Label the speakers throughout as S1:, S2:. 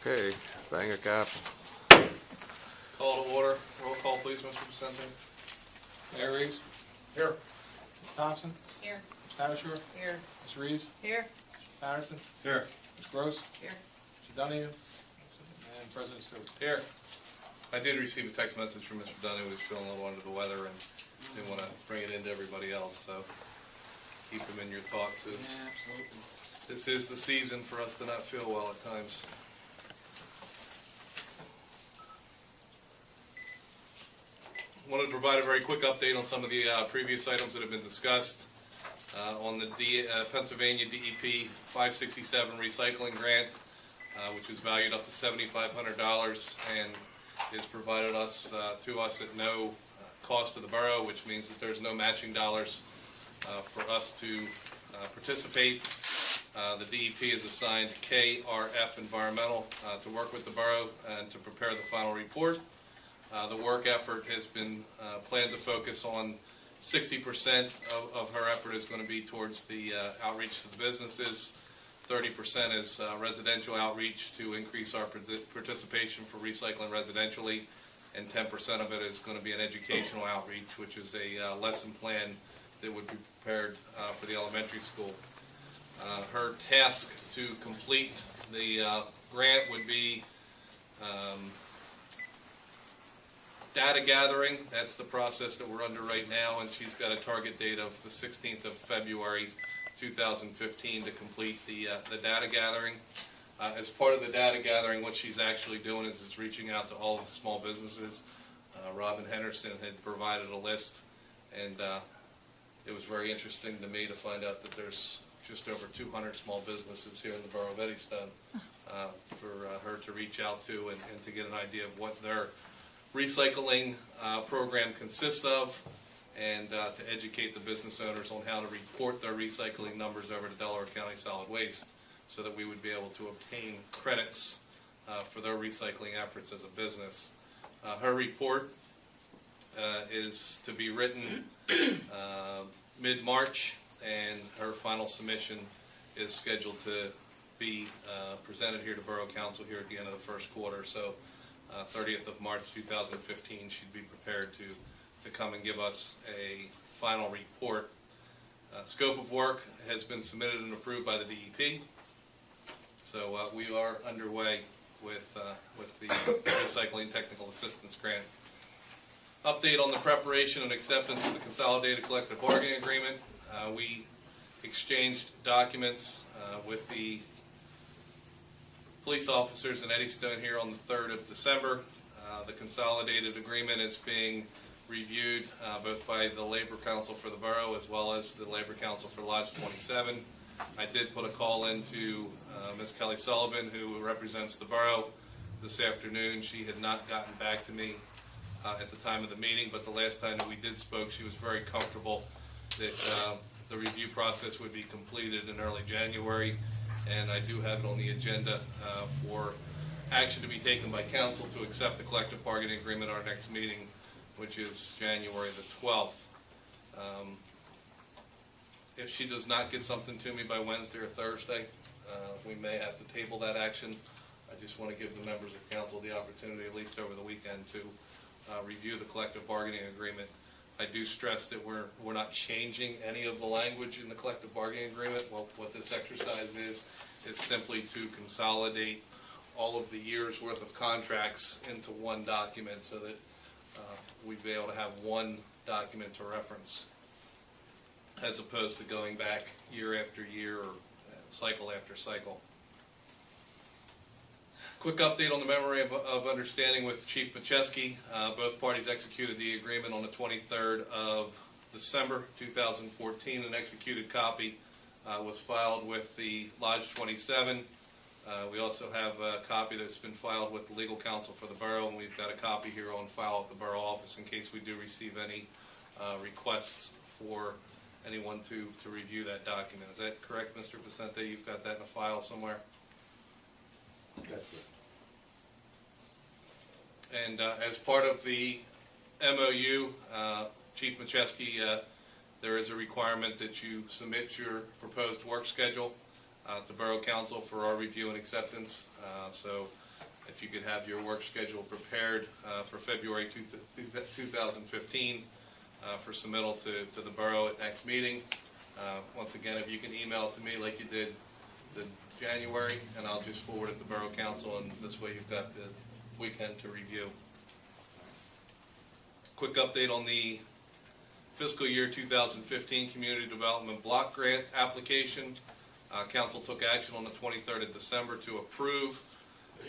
S1: Okay, bang a cap.
S2: Call to order. Roll call, please, Mr. Vicente.
S3: Mayor Reeves?
S2: Here.
S3: Ms. Thompson?
S4: Here.
S3: Ms. Hattershore?
S4: Here.
S3: Ms. Reeves?
S4: Here.
S3: Mr. Patterson?
S2: Here.
S3: Ms. Gross?
S4: Here.
S3: Mr. Donahue? And President Stewart.
S2: Here. I did receive a text message from Mr. Dunn, who was feeling a little under the weather and didn't want to bring it into everybody else, so keep him in your thoughts.
S3: Absolutely.
S2: This is the season for us to not feel well at times. Wanted to provide a very quick update on some of the previous items that have been discussed. On the Pennsylvania DEP 567 recycling grant, which is valued up to $7,500 and is provided to us at no cost to the borough, which means that there's no matching dollars for us to participate. The DEP is assigned KRF Environmental to work with the borough and to prepare the final report. The work effort has been planned to focus on 60% of her effort is going to be towards the outreach to the businesses. 30% is residential outreach to increase our participation for recycling residentially, and 10% of it is going to be an educational outreach, which is a lesson plan that would be prepared for the elementary school. Her task to complete the grant would be data gathering. That's the process that we're under right now, and she's got a target date of the 16th of February 2015 to complete the data gathering. As part of the data gathering, what she's actually doing is reaching out to all of the small businesses. Robin Henderson had provided a list, and it was very interesting to me to find out that there's just over 200 small businesses here in the borough of Eddystone for her to reach out to and to get an idea of what their recycling program consists of, and to educate the business owners on how to report their recycling numbers over to Delaware County Solid Waste so that we would be able to obtain credits for their recycling efforts as a business. Her report is to be written mid-March, and her final submission is scheduled to be presented here to Borough Council here at the end of the first quarter. So 30th of March 2015 she'd be prepared to come and give us a final report. Scope of work has been submitted and approved by the DEP, so we are underway with the Recycling Technical Assistance Grant. Update on the preparation and acceptance of the Consolidated Collective Bargaining Agreement. We exchanged documents with the police officers in Eddystone here on the 3rd of December. The consolidated agreement is being reviewed both by the Labor Council for the Borough as well as the Labor Council for Lodge 27. I did put a call into Ms. Kelly Sullivan, who represents the Borough, this afternoon. She had not gotten back to me at the time of the meeting, but the last time that we did spoke, she was very comfortable that the review process would be completed in early January. And I do have it on the agenda for action to be taken by council to accept the collective bargaining agreement at our next meeting, which is January the 12th. If she does not get something to me by Wednesday or Thursday, we may have to table that action. I just want to give the members of council the opportunity, at least over the weekend, to review the collective bargaining agreement. I do stress that we're not changing any of the language in the collective bargaining agreement. Well, what this exercise is simply to consolidate all of the year's worth of contracts into one document so that we'd be able to have one document to reference, as opposed to going back year after year or cycle after cycle. Quick update on the memorandum of understanding with Chief Macheski. Both parties executed the agreement on the 23rd of December 2014. An executed copy was filed with the Lodge 27. We also have a copy that's been filed with the legal counsel for the borough, and we've got a copy here on file at the borough office in case we do receive any requests for anyone to review that document. Is that correct, Mr. Vicente? You've got that in a file somewhere?
S5: That's it.
S2: And as part of the MOU, Chief Macheski, there is a requirement that you submit your proposed work schedule to Borough Council for our review and acceptance. So if you could have your work schedule prepared for February 2015 for submittal to the borough at next meeting. Once again, if you can email it to me like you did the January, and I'll just forward it to Borough Council, and this way you've got the weekend to review. Quick update on the fiscal year 2015 Community Development Block Grant application. Council took action on the 23rd of December to approve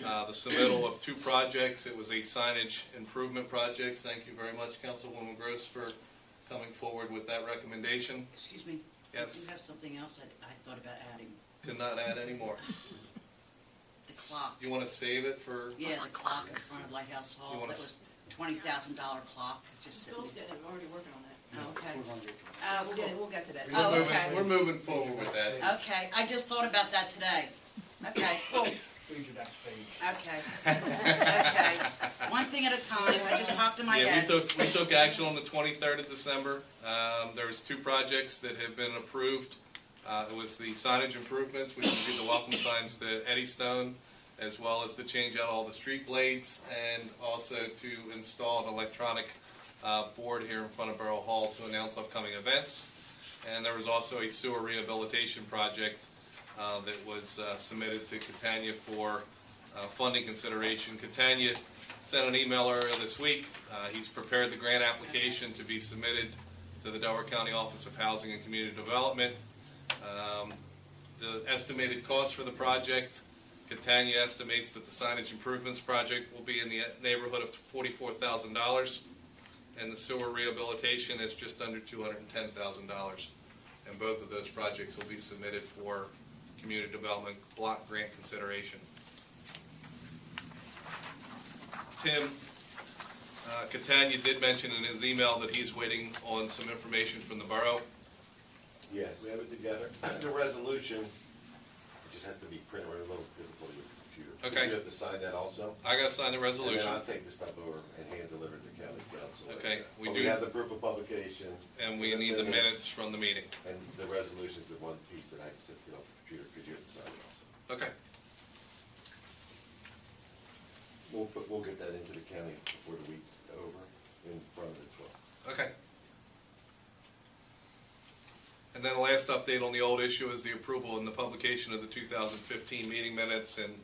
S2: the submittal of 2 projects. It was a signage improvement projects. Thank you very much, Councilwoman Gross, for coming forward with that recommendation.
S1: Excuse me.
S2: Yes.
S1: You have something else I thought about adding.
S2: Could not add any more.
S1: The clock.
S2: You want to save it for?
S1: Yeah, the clock in front of Lighthouse Hall. That was $20,000 clock. It's just sitting
S4: Bill's getting it, we're already working on that.
S1: there. Okay.
S4: We'll get to that.
S1: Oh, okay.
S2: We're moving forward with that.
S1: Okay, I just thought about that today. Okay.
S6: Read your next page.
S1: Okay. Okay. One thing at a time. I just popped in my
S2: Yeah,
S1: head.
S2: we took action on the 23rd of December. There was 2 projects that have been approved. It was the signage improvements, which would be the welcome signs to Eddystone, as well as to change out all the street blades, and also to install an electronic board here in front of Borough Hall to announce upcoming events. And there was also a sewer rehabilitation project that was submitted to Catania for funding consideration. Catania sent an email earlier this week. He's prepared the grant application to be submitted to the Delaware County Office of Housing and Community Development. The estimated cost for the project, Catania estimates that the signage improvements project will be in the neighborhood of $44,000, and the sewer rehabilitation is just under $210,000. And both of those projects will be submitted for community development block grant consideration. Tim, Catania did mention in his email that he's waiting on some information from the borough.
S5: Yeah, we have it together. The resolution, it just has to be printed, we're a little difficult with the computer.
S2: Okay.
S5: You have to sign that also?
S2: I gotta sign the
S5: And
S2: resolution.
S5: then I'll take the stuff over and hand deliver it to county council.
S2: Okay, we
S5: But
S2: do-
S5: we have the proof of publication.
S2: And we need the minutes from the meeting.
S5: And the resolution's the one piece that I just have to get off the computer, because you have to sign it also.
S2: Okay.
S5: We'll get that into the county before the week's over, in front of the 12th.
S2: Okay. And then the last update on the old issue is the approval and the publication of the 2015 meeting minutes. And,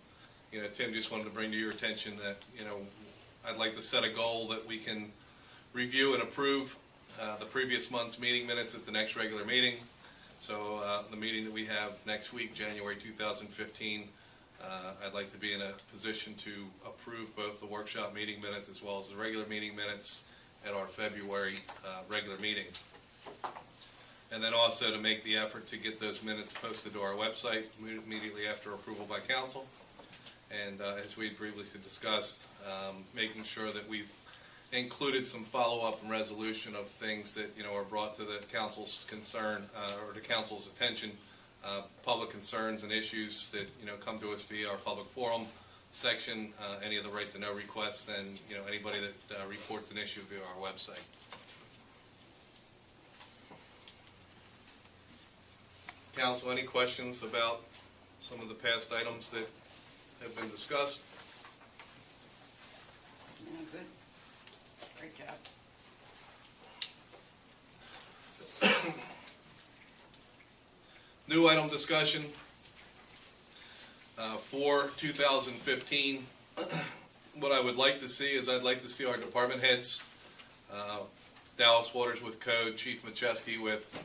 S2: you know, Tim, just wanted to bring to your attention that, you know, I'd like to set a goal that we can review and approve the previous month's meeting minutes at the next regular meeting. So the meeting that we have next week, January 2015, I'd like to be in a position to approve both the workshop meeting minutes as well as the regular meeting minutes at our February regular meeting. And then also to make the effort to get those minutes posted to our website immediately after approval by council. And as we previously discussed, making sure that we've included some follow-up and resolution of things that, you know, are brought to the council's concern or the council's attention, public concerns and issues that, you know, come to us via our public forum section, any of the right to know requests, and, you know, anybody that reports an issue via our website. Council, any questions about some of the past items that have been discussed?
S1: Yeah, good. Great job.
S2: New item discussion for 2015. What I would like to see is I'd like to see our department heads, Dallas Waters with Code, Chief Macheski with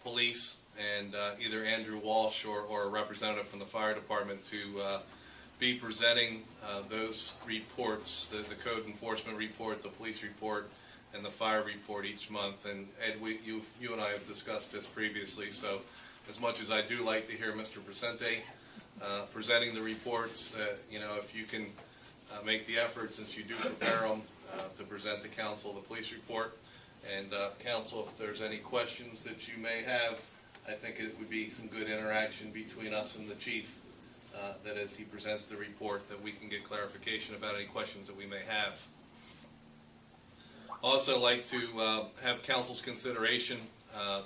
S2: Police, and either Andrew Walsh or a representative from the Fire Department to be presenting those reports, the Code Enforcement Report, the Police Report, and the Fire Report each month. And Ed, you and I have discussed this previously, so as much as I do like to hear Mr. Presente presenting the reports, you know, if you can make the effort, since you do prepare them, to present to council the police report. And council, if there's any questions that you may have, I think it would be some good interaction between us and the chief, that as he presents the report, that we can get clarification about any questions that we may have. Also like to have council's consideration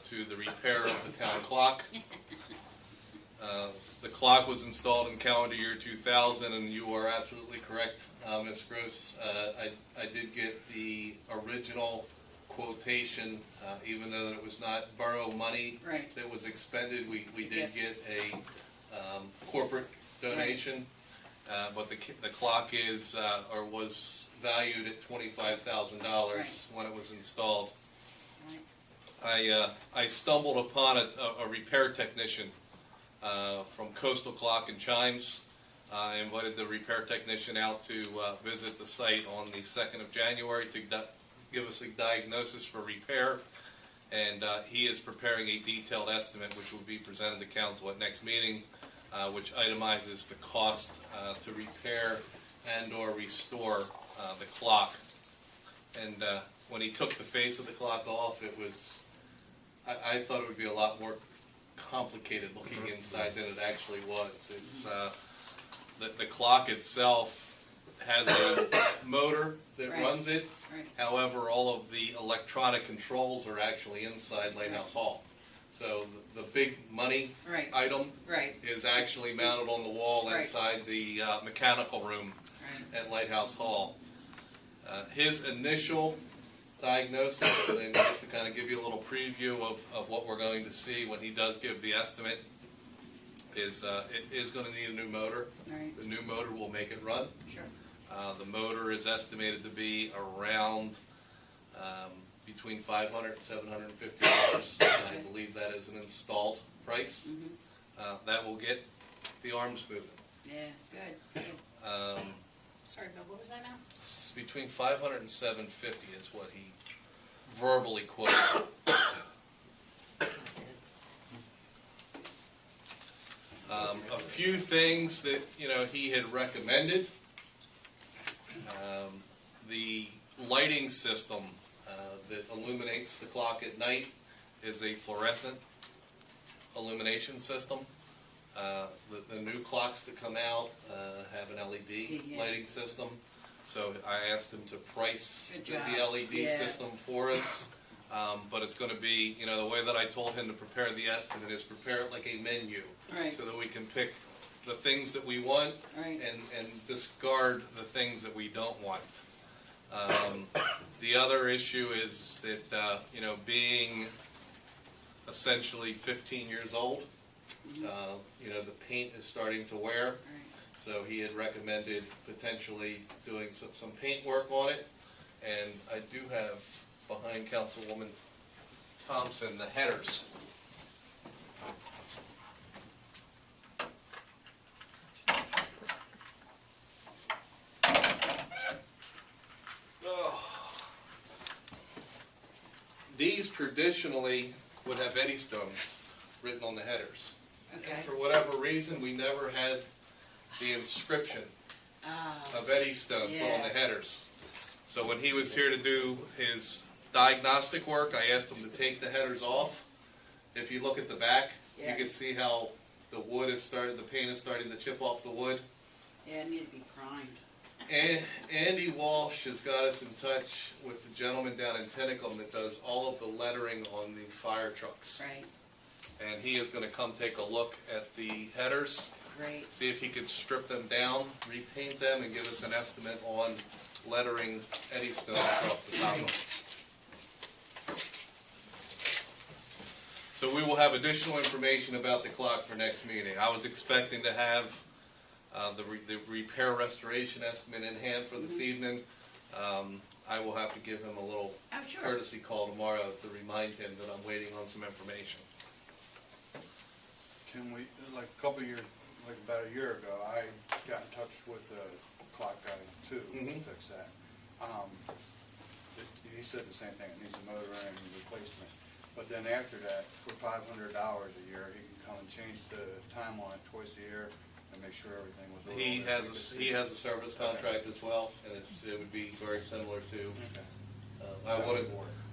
S2: to the repair of the town clock. The clock was installed in calendar year 2000, and you are absolutely correct, Ms. Gross. I did get the original quotation, even though it was not borough money
S1: Right.
S2: that was expended. We did
S1: Gift.
S2: get a corporate donation, but the clock is, or was valued at $25,000 when it was installed.
S1: Right.
S2: I stumbled upon a repair technician from Coastal Clock and Chimes. I invited the repair technician out to visit the site on the 2nd of January to give us a diagnosis for repair, and he is preparing a detailed estimate which will be presented to council at next meeting, which itemizes the cost to repair and or restore the clock. And when he took the face of the clock off, it was, I thought it would be a lot more complicated looking inside than it actually was. It's the clock itself has a motor that
S1: Right.
S2: runs it.
S1: Right.
S2: However, all of the electronic controls are actually inside Lighthouse Hall. So the big money
S1: Right.
S2: item
S1: Right.
S2: is actually mounted on the wall
S1: Right.
S2: inside the mechanical room
S1: Right.
S2: at Lighthouse Hall. His initial diagnosis, and just to kind of give you a little preview of what we're going to see when he does give the estimate, is it is going to need a new motor.
S1: Right.
S2: The new motor will make it run.
S1: Sure.
S2: The motor is estimated to be around between $500 and $750. I believe that is an installed price. That will get the arms moving.
S1: Yeah. Good. Good.
S7: Sorry, Bill, what was that now?
S2: It's between $500 and $750 is what he verbally quoted. A few things that he had recommended. The lighting system that illuminates the clock at night is a fluorescent illumination system. The new clocks that come out have an LED
S1: Yeah.
S2: lighting system. So I asked him to price
S1: Good
S2: the
S1: job.
S2: LED
S1: Yeah.
S2: system for us. But it's going to be, the way that I told him to prepare the estimate is prepare it like a menu.
S1: Right.
S2: So that we can pick the things that we want
S1: Right.
S2: and discard the things that we don't want. The other issue is that, being essentially 15 years old, the paint is starting to wear.
S1: Right.
S2: So he had recommended potentially doing some paint work on it. And I do have behind Councilwoman Thompson the headers. These traditionally would have Eddystone written on the headers.
S1: Okay.
S2: And for whatever reason, we never had the inscription of Eddystone put on the
S1: Yeah.
S2: headers. So when he was here to do his diagnostic work, I asked him to take the headers off. If you look at the back,
S1: Yeah.
S2: you can see how the wood is the paint is starting to chip off the wood.
S1: Yeah, it need to be primed.
S2: And Andy Walsh has got us in touch with the gentleman down in Tinicum that does all of the lettering on the fire trucks.
S1: Right.
S2: And he is going to come take a look at the headers,
S1: Great.
S2: see if he can strip them down, repaint them, and give us an estimate on lettering Eddystone across the top of them. So we will have additional information about the clock for next meeting. I was expecting to have the repair restoration estimate in hand for this evening. I will have to give him a little
S1: Oh, sure.
S2: courtesy call tomorrow to remind him that I'm waiting on some information.
S6: Can we, like a couple of years, like about a year ago, I got in touch with the clock guy too, to
S2: Mhm.
S6: fix that. He said the same thing, it needs a motor and replacement. But then after that, for $500 a year, he can come and change the time on it twice a year and make sure everything was.
S2: He has a service contract as well, and it would be very similar to.
S6: Okay.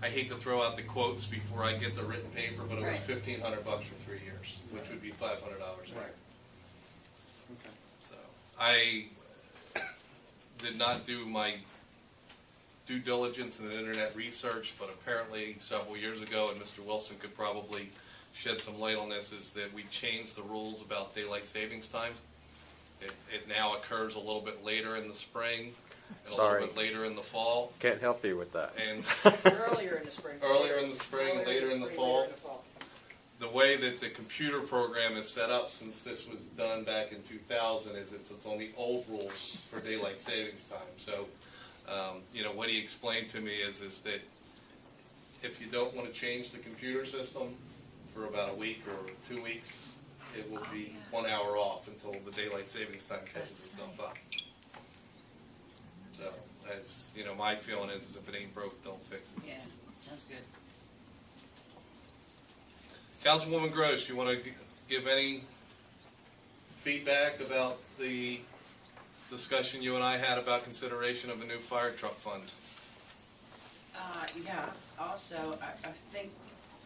S2: I hate to throw out the quotes before I get the written paper, but it was
S1: Right.
S2: $1,500 for 3 years, which would be $500 a year.
S6: Right. Okay.
S2: So I did not do my due diligence in internet research, but apparently several years ago, and Mr. Wilson could probably shed some light on this is that we changed the rules about daylight savings time. It now occurs a little bit later in the spring and a
S8: Sorry.
S2: little bit later in the fall.
S8: Can't help you with that.
S2: And
S4: Earlier in the spring.
S2: Earlier in the spring,
S4: Earlier
S2: later in the
S4: spring,
S2: fall.
S4: later in the fall.
S2: the way that the computer program is set up, since this was done back in 2000, is it's on the old rules for daylight savings time. So, you know, what he explained to me is that if you don't want to change the computer system for about a week or 2 weeks, it will be 1 hour off until the daylight savings time catches itself up. So that's, you know, my feeling is if it ain't broke, don't fix it.
S1: Yeah, sounds good.
S2: Councilwoman Gross, you want to give any feedback about the discussion you and I had about consideration of a new fire truck fund?
S1: Yeah, also, I think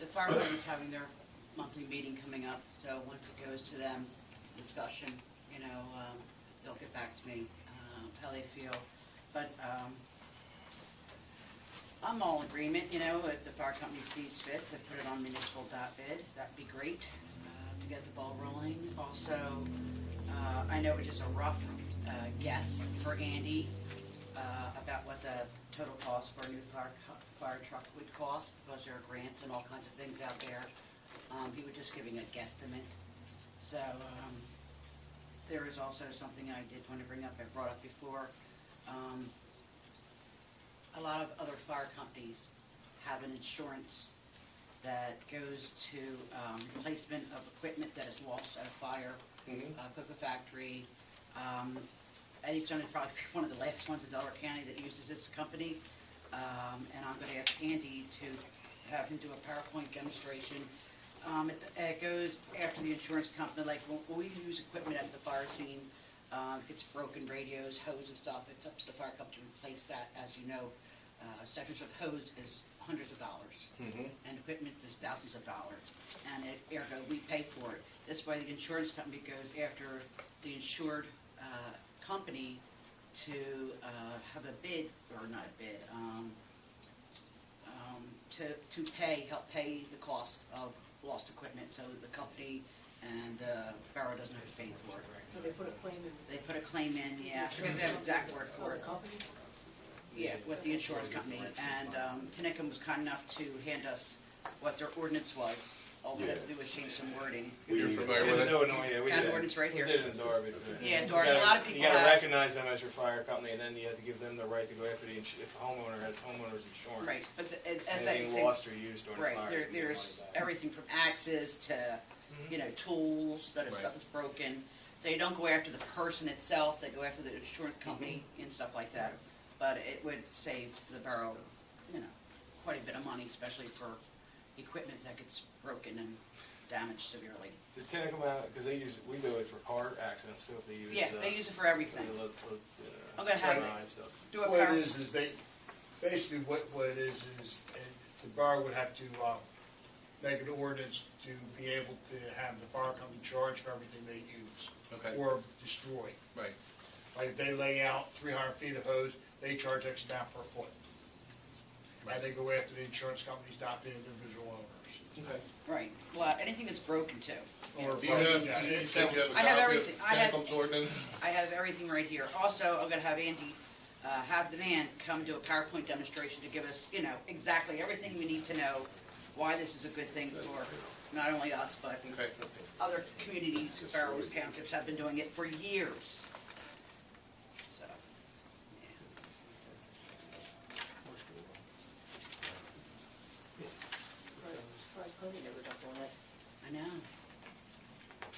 S1: the fire department is having their monthly meeting coming up, so once it goes to them, discussion, you know, they'll get back to me, how they feel. But, I'm all in agreement, you know, if the fire company sees fit to put it on municipal.bid, that'd be great, to get the ball rolling. Also, I know it was just a rough, guess for Andy, about what the total cost for a new fire truck would cost, because there are grants and all kinds of things out there. He was just giving a guesstimate. So, there is also something I did want to bring up, I brought up before. A lot of other fire companies have an insurance that goes to replacement of equipment that is lost at a fire, cook a factory. Eddystone is probably one of the last ones in Delaware County that uses this company. And I'm going to ask Andy to have him do a PowerPoint demonstration. It goes after the insurance company, like when we use equipment at the fire scene, it's broken radios, hose and stuff, it's up to the fire company to replace that. As you know, sections of hose is hundreds of dollars, and equipment is thousands of dollars, and ergo, we pay for it. This way, the insurance company goes after the insured company to have a bid, or not a bid, to help pay the cost of lost equipment, so the company and the borough doesn't have to pay for it.
S4: So they put a claim in.
S1: They put a claim in, yeah, I forget the exact word for it.
S4: The company?
S1: Yeah, with the insurance company, and Tinicum was kind enough to hand us what their ordinance was. All we had to do was change some wording.
S2: You're familiar with it?
S9: No, yeah, we
S1: Got
S9: did.
S1: an ordinance right here.
S9: We did it in Darby too.
S1: Yeah,
S9: You
S1: Darby, a
S9: gotta-
S1: lot of people
S9: You gotta
S1: have-
S9: recognize them as your fire company, and then you have to give them the right to go after the, if a homeowner has homeowner's insurance.
S1: Right, but as I
S9: Anything
S1: say,
S9: lost or used during a
S1: right,
S9: fire. you get
S1: there's
S9: money back.
S1: everything from axes to, you know, tools, that if
S2: Right.
S1: stuff is broken. They don't go after the person itself, they go after the insurance company and stuff like that. But it would save the borough, you know, quite a bit of money, especially for equipment that gets broken and damaged severely.
S9: The Tinicum, because they use, we do it for car accidents too, if they use.
S1: Yeah, they use it for everything. I'm gonna have it.
S9: Stuff.
S1: Do a
S10: What
S1: power,
S10: it is they, basically what it is, the borough would have to, make an ordinance to be able to have the fire company charge for everything they use.
S2: Okay.
S10: Or destroy.
S2: Right.
S10: Like if they lay out 300 feet of hose, they charge X amount per foot. And they go after the insurance companies, not the individual owners.
S2: Okay.
S1: right, well, anything that's broken too.
S10: Or
S2: Do you have,
S10: yeah,
S2: you
S10: it's-
S2: said you have a
S1: I have
S2: copy
S1: everything.
S2: of
S1: I have-
S2: Tinicum's ordinance?
S1: I have everything right here. Also, I'm gonna have Andy, have the man come do a PowerPoint demonstration to give us, you know, exactly everything we need to know why this is a good thing for not only us, but
S2: Okay.
S1: other communities, boroughs, townships have been doing it for years. So, yeah.
S4: Surprised Cody never got on that.
S1: I know.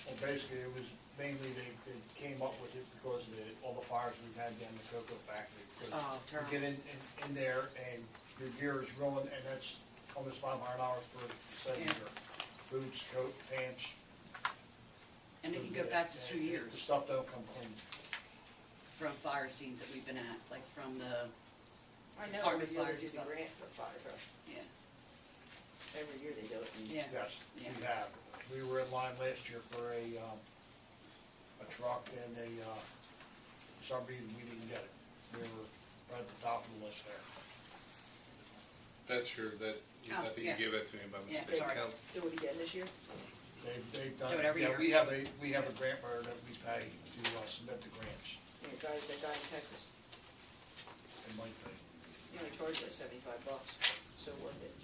S10: Well, basically, it was mainly they came up with it because of all the fires we've had down the cocoa factory. Because
S1: Oh,
S10: you
S1: terrible.
S10: get in there and your gear is ruined, and that's almost $500 for a set of
S1: Yeah.
S10: gear. Boots, coat, pants.
S1: And it can go back to 2 years
S10: The stuff don't come clean.
S1: from fire scenes that we've been at, like from the,
S4: I know,
S1: Department
S4: every year
S1: fire
S4: they do the
S1: stuff.
S4: grant for fire truck.
S1: yeah,
S4: Every year they do it. and-
S1: yeah.
S10: Yes,
S1: Yeah.
S10: we have. We were in line last year for a truck and for some reason we didn't get it. We were right at the top of the list there.
S2: That's true, I
S1: Oh,
S2: think
S1: yeah.
S2: you gave that to me by
S1: Yeah,
S2: mistake.
S1: sorry.
S2: Council.
S4: Do it again this year?
S10: They've done,
S1: Do it every
S10: yeah,
S1: year.
S10: we have a grant writer that we pay to submit the grants.
S4: Yeah, that guy in Texas,
S10: They might pay.
S4: he only charged like $75, so worth it.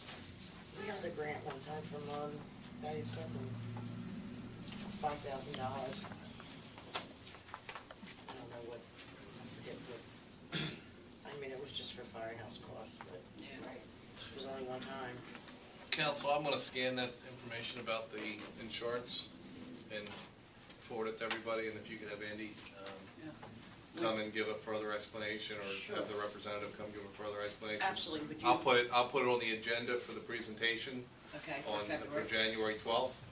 S8: We got a grant one time from, Eddystone, $5,000. I don't know what, I forget what, I mean, it was just for firehouse costs, but
S1: Yeah.
S4: Right.
S8: it was only one time.
S2: Council, I'm gonna scan that information about the insurance and forward it to everybody, and if you could have Andy,
S1: Yeah.
S2: come and give a further explanation, or
S1: Sure.
S2: have the representative come give a further explanation.
S1: Absolutely, but you.
S2: I'll put it on the agenda for the presentation
S1: Okay, for
S2: for
S1: February.
S2: January 12th.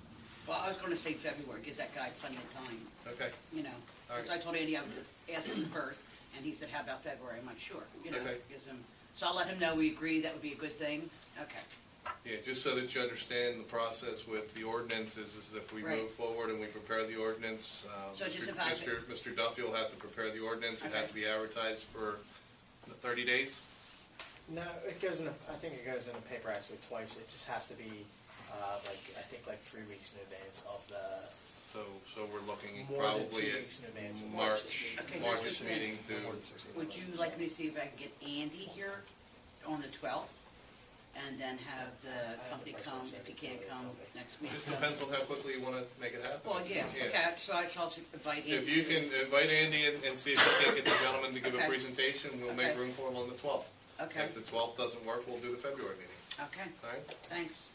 S1: Well, I was gonna say February, gives that guy plenty of time,
S2: Okay,
S1: you know.
S2: All right.
S1: Because I told Andy I would ask him first, and he said, how about February? I'm like, sure, you know,
S2: Okay.
S1: gives him, so I'll let him know we agree that would be a good thing. Okay,
S2: yeah, just so that you understand the process with the ordinances, is if we
S1: Right.
S2: move forward and we prepare the ordinance,
S1: So just if I-
S2: Mr. Duffy will have to prepare the ordinance, it
S1: Okay.
S2: have to be advertised for 30 days?
S9: No, it goes in, I think it goes in the paper actually twice. It just has to be, like 3 weeks in advance of the,
S2: So we're looking
S9: more than 2
S2: probably
S9: weeks in advance
S2: at
S9: of
S2: March,
S1: Okay,
S2: March's
S1: so-
S2: meeting to,
S1: would you like me to see if I can get Andy here on the 12th? And then have the company come, if he can't come next week?
S2: just depends on how quickly you wanna make it happen.
S1: Well, yeah, okay, so I shall invite Andy.
S2: If you can invite Andy and see if you can get the gentleman to give a
S1: Okay.
S2: presentation, we'll make
S1: Okay.
S2: room for him on the 12th.
S1: Okay,
S2: If the 12th doesn't work, we'll do the February meeting,
S1: okay,
S2: all right?
S1: thanks.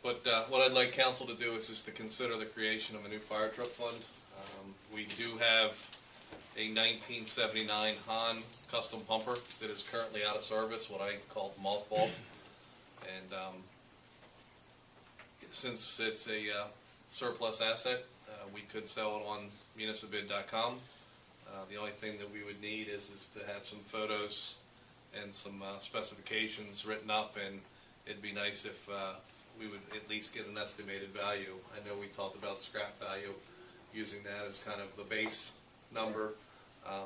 S2: But what I'd like council to do is just to consider the creation of a new fire truck fund. We do have a 1979 Hahn custom pumper that is currently out of service, what I call mothballed. And since it's a surplus asset, we could sell it on EBCAeddytone. The only thing that we would need is to have some photos and some specifications written up, and it'd be nice if we would at least get an estimated value. I know we talked about scrap value, using that as kind of the base number.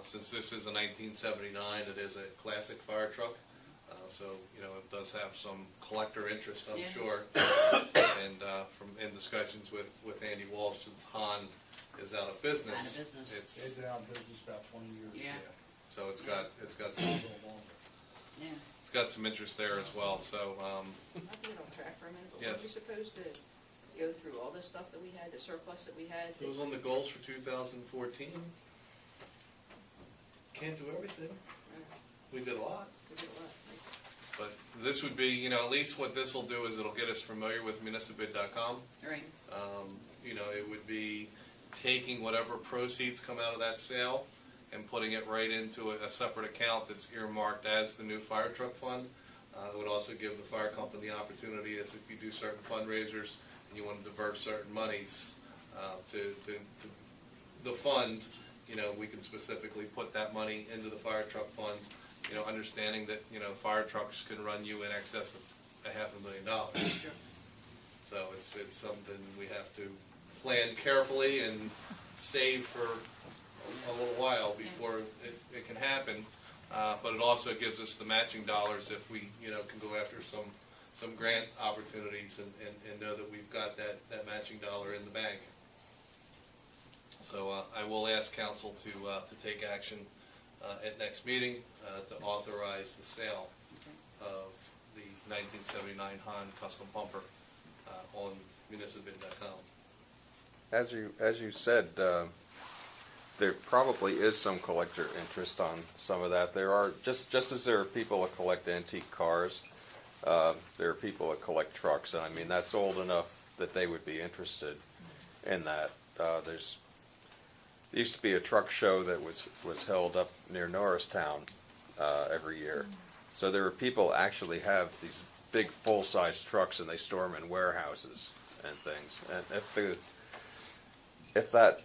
S2: Since this is a 1979, it is a classic fire truck, so, you know, it does have some collector interest, I'm
S1: Yeah.
S2: sure. And in discussions with Andy Walsh, since Hahn is out of business,
S1: Out of business.
S10: They've been out of business about 20 years.
S1: Yeah.
S2: so it's got
S10: A
S2: some
S10: little longer.
S1: Yeah,
S2: it's got some interest there as well. So
S4: Not to get off track for a minute, but
S2: Yes.
S4: weren't we supposed to go through all this stuff that we had, the surplus that we had?
S2: it was on the goals for 2014. Can't do everything. We did a lot.
S4: We did a lot.
S2: But this would be, you know, at least what this will do is it'll get us familiar with municipid.com.
S1: right,
S2: You know, it would be taking whatever proceeds come out of that sale and putting it right into a separate account that's earmarked as the new fire truck fund. It would also give the fire company the opportunity, as if you do certain fundraisers and you want to divert certain monies to the fund, you know, we can specifically put that money into the fire truck fund, you know, understanding that, you know, fire trucks can run you in excess of $500,000.
S1: sure.
S2: So it's something we have to plan carefully and save for a little while before it can happen. But it also gives us the matching dollars if we, you know, can go after some grant opportunities and know that we've got that matching dollar in the bank. So I will ask council to take action at next meeting to authorize the sale of the 1979 Hahn custom pumper on municipid.com.
S11: As you said, there probably is some collector interest on some of that. There are, just as there are people that collect antique cars, there are people that collect trucks, and I mean, that's old enough that they would be interested in that. There used to be a truck show that was held up near Norristown every year. So there are people that actually have these big full-size trucks, and they store them in warehouses and things. And if that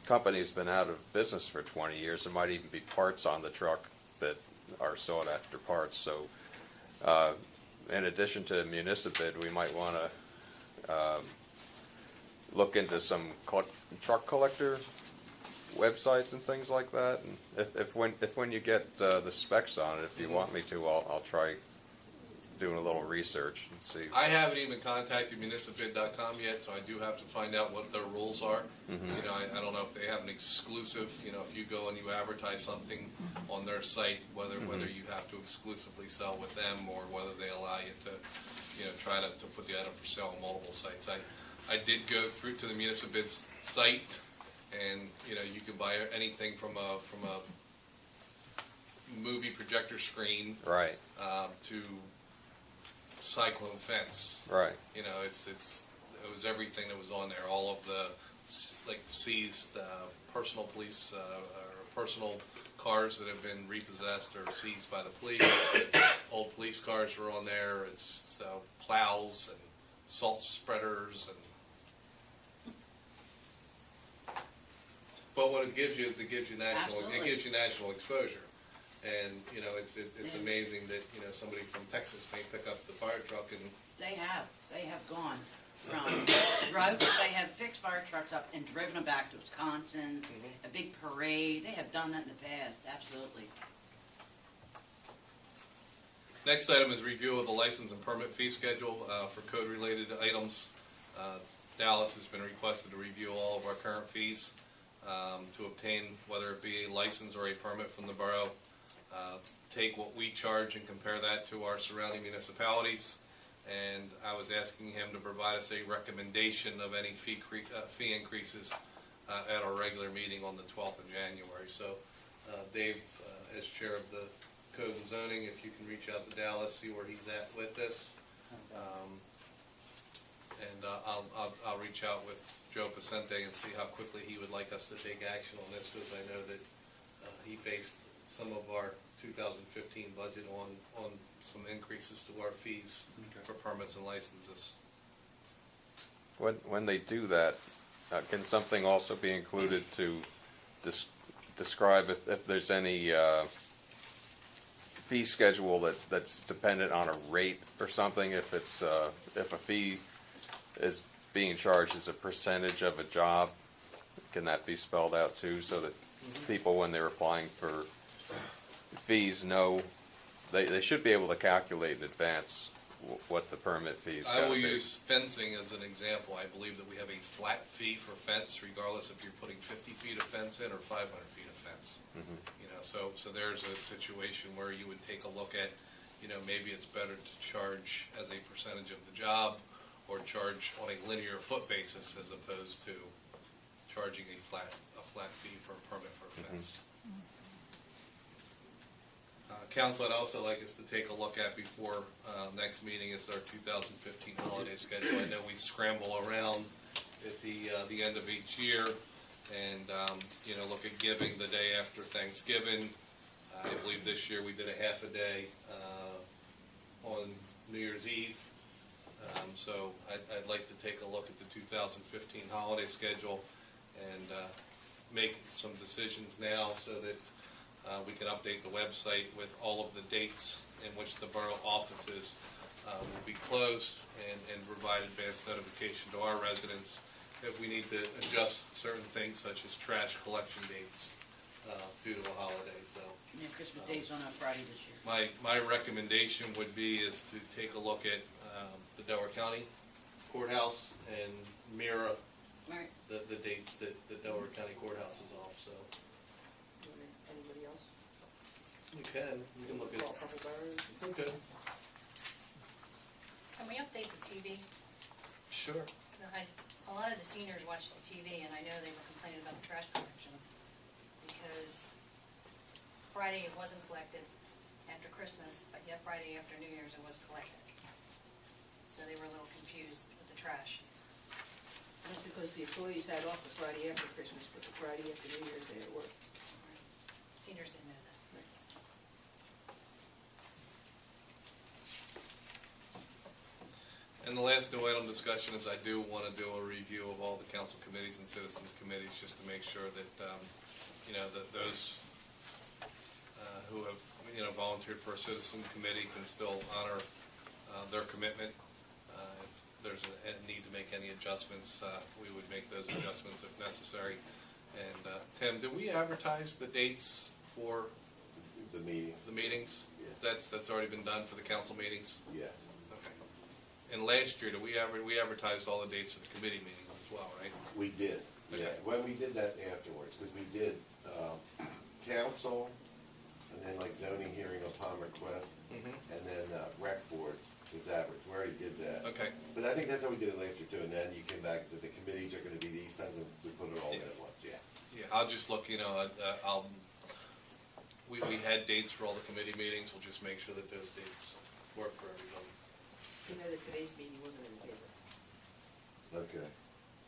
S11: company's been out of business for 20 years, there might even be parts on the truck that are sought after parts. So in addition to Municipid, we might want to look into some truck collector websites and things like that? And if when you get the specs on it, if you want me to, I'll try doing a little research and see.
S2: I haven't even contacted municipbid.com yet, so I do have to find out what their rules are. You know, I don't know if they have an exclusive, you know, if you go and you advertise something on their site, whether you have to exclusively sell with them or whether they allow you to, you know, try to put the item for sale on multiple sites. I did go through to the municipbid's site, and, you know, you can buy anything from a movie projector screen
S11: Right.
S2: to cyclone fence.
S11: Right.
S2: You know, it was everything that was on there. All of the like seized personal police or personal cars that have been repossessed or seized by the police. Old police cars were on there. It's plows and salt spreaders and. But what it gives you is it gives you national exposure. And, you know, it's amazing that, you know, somebody from Texas may pick up the fire truck and...
S1: They have gone from they have fixed fire trucks up and driven them back to Wisconsin, a big parade. They have done that in the past, absolutely.
S2: Next item is review of the license and permit fee schedule for code-related items. Dallas has been requested to review all of our current fees to obtain whether it be a license or a permit from the borough. Take what we charge and compare that to our surrounding municipalities, and I was asking him to provide us a recommendation of any fee increases at our regular meeting on the 12th of January. So Dave, as chair of the Code and Zoning, if you can reach out to Dallas, see where he's at with this. And I'll reach out with Joe Pacente and see how quickly he would like us to take action on this, because I know that he based some of our 2015 budget on some increases to our fees for permits and licenses.
S11: When they do that, can something also be included to describe if there's any fee schedule that's dependent on a rate or something? If it's if a fee is being charged as a percentage of a job, can that be spelled out too, so that people, when they're applying for fees, know they should be able to calculate in advance what the permit fees
S2: I
S11: gotta
S2: will
S11: be.
S2: use fencing as an example. I believe that we have a flat fee for fence, regardless if you're putting 50 feet of fence in or 500 feet of fence. You know, so there's a situation where you would take a look at, you know, maybe it's better to charge as a percentage of the job, or charge on a linear foot basis as opposed to charging a flat fee for a permit for a fence. Council, I'd also like us to take a look at before next meeting is our 2015 holiday schedule. I know we scramble around at the end of each year, and you know, look at giving the day after Thanksgiving. I believe this year we did a half a day on New Year's Eve. So I'd like to take a look at the 2015 holiday schedule and make some decisions now so that we can update the website with all of the dates in which the borough offices will be closed, and provide advance notification to our residents if we need to adjust certain things such as trash collection dates due to the holiday. So
S1: Yeah, Christmas Day's on a Friday this year.
S2: my recommendation would be is to take a look at the Delaware County Courthouse and mirror
S1: Right.
S2: the dates that the Delaware County Courthouse is off. So
S4: Anybody else?
S2: you can look at.
S4: Call a couple boroughs?
S2: Okay.
S7: Can we update the TV?
S2: Sure.
S7: A lot of the seniors watch the TV, and I know they were complaining about the trash collection, because Friday it wasn't collected after Christmas, but yet Friday after New Year's it was collected. So they were a little confused with the trash.
S4: That's because the employees had off the Friday after Christmas, but the Friday after New Year's they had work.
S7: Seniors didn't know that.
S2: And the last new item discussion is I do want to do a review of all the council committees and citizens committees, just to make sure that, you know, that those who have, you know, volunteered for a citizen committee can still honor their commitment. If there's a need to make any adjustments, we would make those adjustments if necessary. And Tim, did we advertise the dates for
S5: The meetings,
S2: the meetings?
S5: Yeah.
S2: That's already been done for the council meetings?
S5: yes.
S2: Okay. And last year, we advertised all the dates for the committee meetings as well, right?
S5: We did, yeah.
S2: Okay.
S5: When we did that afterwards, because we did council, and then like zoning hearing upon request, and then rec board is average. We already did that.
S2: Okay.
S5: But I think that's how we did it last year too, and then you came back and said the committees are gonna be these times, and we put it all in
S2: Yeah.
S5: at once, yeah.
S2: Yeah, I'll just look, we had dates for all the committee meetings. We'll just make sure that those dates work for everybody.
S4: You know that today's meeting wasn't in the paper.
S5: Okay.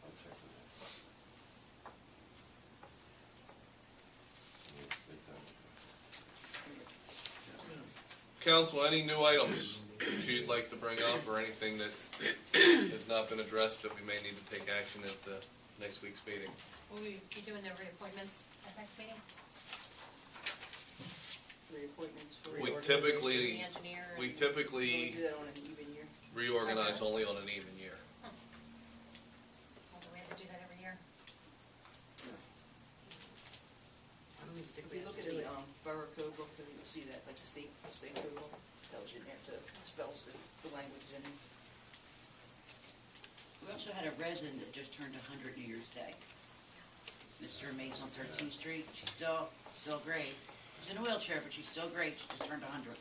S5: I'll check on that.
S2: Council, any new items that you'd like to bring up, or anything that has not been addressed that we may need to take action at the next week's meeting?
S7: Will we be doing the reappointments at next meeting?
S4: Reappointments for
S2: We
S4: reorganization.
S2: typically-
S7: The engineer?
S2: We
S7: and-
S4: Can we
S2: typically
S4: do that on an even year?
S2: reorganize only on an even year.
S7: Well, do we have to do that every year?
S8: I don't even think
S4: If
S8: we
S4: we
S8: have
S4: look
S8: to
S4: at
S8: do
S4: the
S8: it.
S4: borough code book, then you'll see that, like the state code book, tells you there to, spells the languages in it.
S1: We also had a resident that just turned 100 New Year's Day. Mr. Mays on 13th Street. She's still great. She's in a wheelchair, but she's still great. She just turned 100.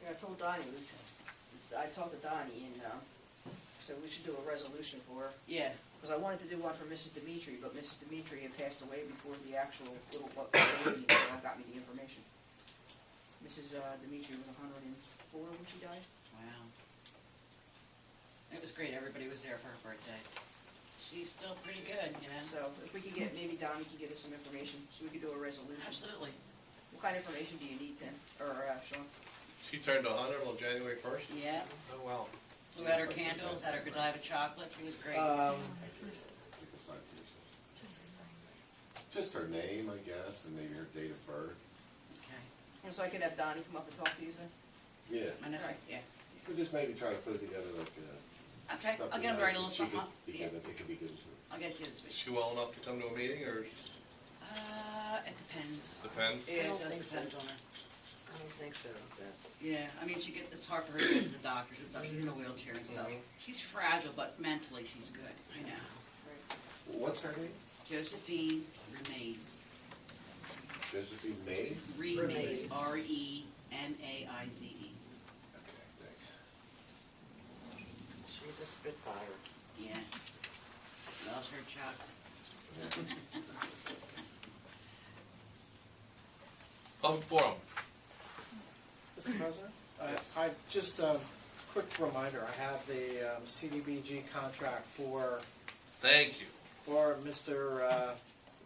S4: Yeah, I told Donnie, I talked to Donnie, and, so we should do a resolution for her.
S1: Yeah.
S4: Because I wanted to do one for Mrs. Dimitri, but Mrs. Dimitri had passed away before the actual little lady got me the information. Mrs. Dimitri was 104 when she died.
S1: Wow. It was great. Everybody was there for her birthday. She's still pretty good, you know?
S4: So if we could get, maybe Donnie can get us some information, so we could do a resolution.
S1: Absolutely.
S4: What kind of information do you need, Tim, or Sean?
S2: She turned 100 on January 1st?
S1: Yeah.
S2: Oh, wow.
S1: Blew out her candles, had her Godiva chocolate. She was great.
S5: Just her name, I guess, and maybe her date of birth.
S1: Okay.
S4: And so I could have Donnie come up and talk to you then?
S5: Yeah.
S1: I know,
S4: Right.
S1: yeah.
S5: We just maybe try to put it together like
S1: Okay, I'll
S5: something
S1: get him to write a little
S5: nice that she
S1: something.
S5: could,
S1: Yeah,
S5: it could be good to her.
S1: I'll get it to you this
S2: Is
S1: week.
S2: she well enough to come to a meeting, or
S1: It depends.
S2: depends?
S1: Yeah,
S8: don't
S1: it does
S8: think so.
S1: depend on her.
S8: I don't think so, but
S1: Yeah, I mean, it's hard for her to go to the doctors and stuff. She's in a wheelchair and stuff. She's fragile, but mentally she's good, you know.
S5: What's her name?
S1: Josephine Remaize.
S5: Josephine Mays?
S1: Remaize,
S8: Remaize.
S1: R-E-M-A-I-Z-E.
S5: Okay, thanks.
S8: she's a spitfire.
S1: Yeah. Loves her chocolate.
S2: Public forum.
S9: Mr. President?
S2: Yes.
S9: I just a quick reminder, I have the CDBG contract for
S2: Thank you.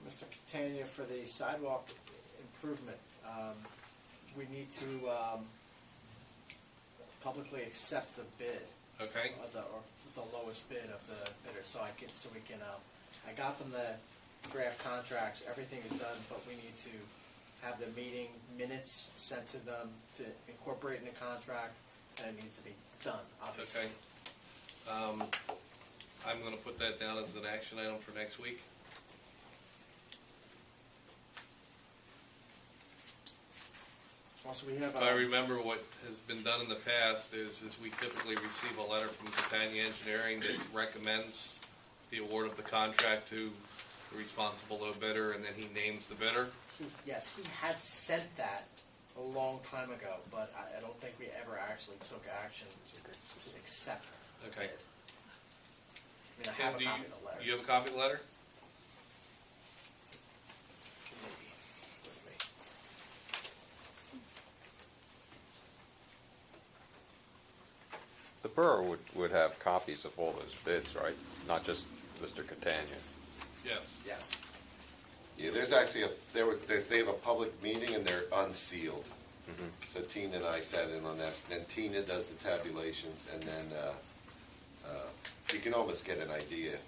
S9: Mr. Catania for the sidewalk improvement. We need to publicly accept the bid,
S2: Okay.
S9: or the lowest bid of the bidder, so we can, I got them the draft contracts, everything is done, but we need to have the meeting minutes sent to them to incorporate in the contract, and it needs to be done, obviously.
S2: Okay. I'm gonna put that down as an action item for next week.
S9: Also, we have,
S2: If I remember what has been done in the past is we typically receive a letter from Catania Engineering that recommends the award of the contract to the responsible low bidder, and then he names the bidder.
S9: yes, he had sent that a long time ago, but I don't think we ever actually took action to accept it.
S2: Okay.
S9: I mean, I
S2: Tim,
S9: have a
S2: do
S9: copy of the letter.
S2: you have a copy of the letter?
S9: Maybe with me.
S11: The borough would have copies of all those bids, right? Not just Mr. Catania.
S2: Yes.
S9: Yes.
S5: Yeah, there's actually they have a public meeting and they're unsealed. So Tina and I sat in on that. Then Tina does the tabulations, and then you can almost get an idea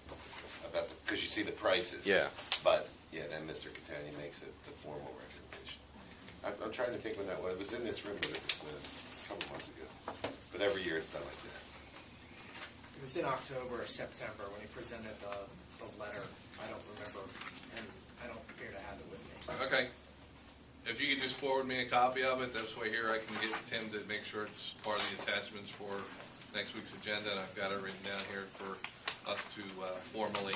S5: about because you see the prices.
S11: Yeah.
S5: But yeah, then Mr. Catania makes it the formal recommendation. I'm trying to think when that was. It was in this room, but it was a couple months ago. But every year it's done like that.
S9: It was in October or September when he presented the letter. I don't remember
S2: if you could just forward me a copy of it, this way here I can get Tim to make sure it's part of the attachments for next week's agenda, and I've got it written down here for us to formally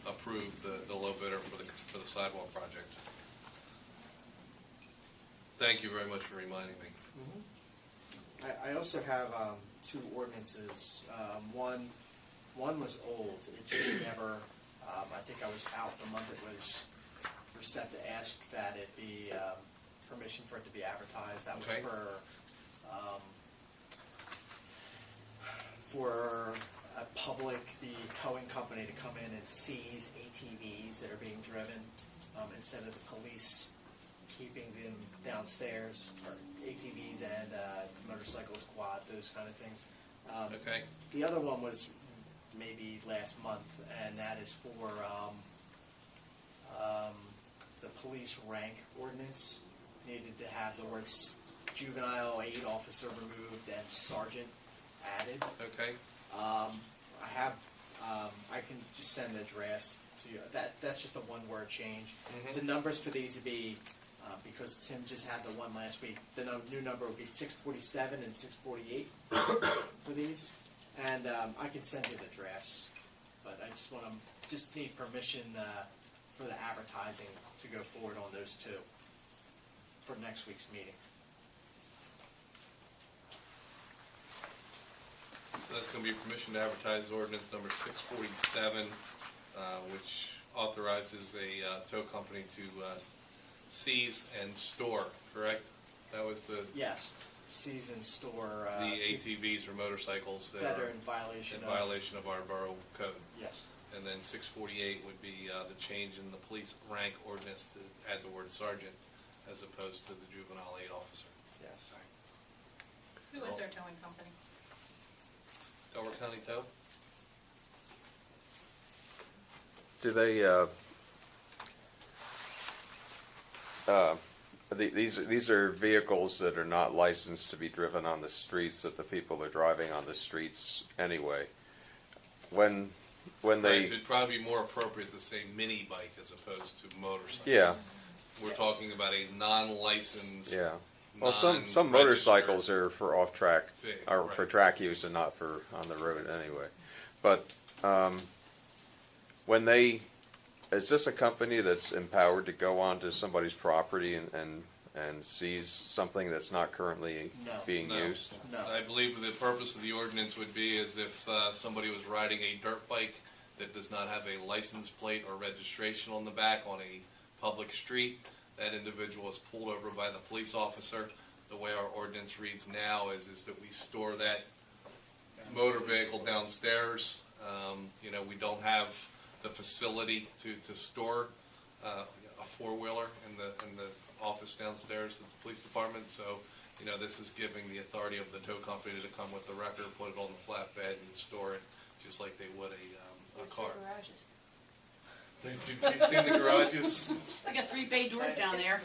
S2: approve the low bidder for the sidewalk project. Thank you very much for reminding me.
S9: I also have two ordinances. One was old. It just never, I think I was out the month it was, we're set to ask that it be, permission for it to be advertised. That was
S2: Okay.
S9: For a public, the towing company to come in and seize ATVs that are being driven, instead of the police keeping them downstairs, or ATVs and motorcycles, quad, those kind of things.
S2: Okay.
S9: The other one was maybe last month, and that is for the police rank ordinance. Needed to have the words juvenile aid officer removed and sergeant added.
S2: Okay.
S9: I can just send the drafts to you. That's just a one-word change.
S2: Mhm.
S9: The numbers for these would be, because Tim just had the one last week, the new number would be 647 and 648 for these. And I can send you the drafts, but I just need permission for the advertising to go forward on those two for next week's meeting.
S2: So that's going to be permission to advertise ordinance number 647, which authorizes a tow company to seize and store, correct? That was the
S9: Yes, seize and store.
S2: the ATVs or motorcycles that
S9: are
S2: are
S9: in violation
S2: of our borough code.
S9: Yes.
S2: And then 648 would be the change in the police rank ordinance to add the word sergeant as opposed to the juvenile aid officer.
S9: Yes.
S7: Who is our towing company?
S2: Delaware County Tow?
S11: Do they, these are vehicles that are not licensed to be driven on the streets, that the people are driving on the streets anyway. When
S2: Right,
S11: they,
S2: it'd probably be more appropriate to say mini bike as opposed to motorcycle.
S11: yeah,
S2: We're talking about a non-licensed,
S11: yeah. Well, some
S2: non-registered
S11: motorcycles are for off-track,
S2: thing,
S11: or for
S2: right.
S11: track use and not for on the road anyway. But when they, is this a company that's empowered to go onto somebody's property and seize something that's not currently
S9: No.
S11: being
S2: No.
S11: used?
S9: No.
S2: I believe the purpose of the ordinance would be as if somebody was riding a dirt bike that does not have a license plate or registration on the back on a public street. That individual is pulled over by the police officer. The way our ordinance reads now is that we store that motor vehicle downstairs. We don't have the facility to store a four-wheeler in the office downstairs at the police department. So, this is giving the authority of the tow company to come with the record, put it on the flatbed and store it just like they would a car.
S4: Garages.
S2: Have you seen the garages?
S1: I got 3 bay doors down there.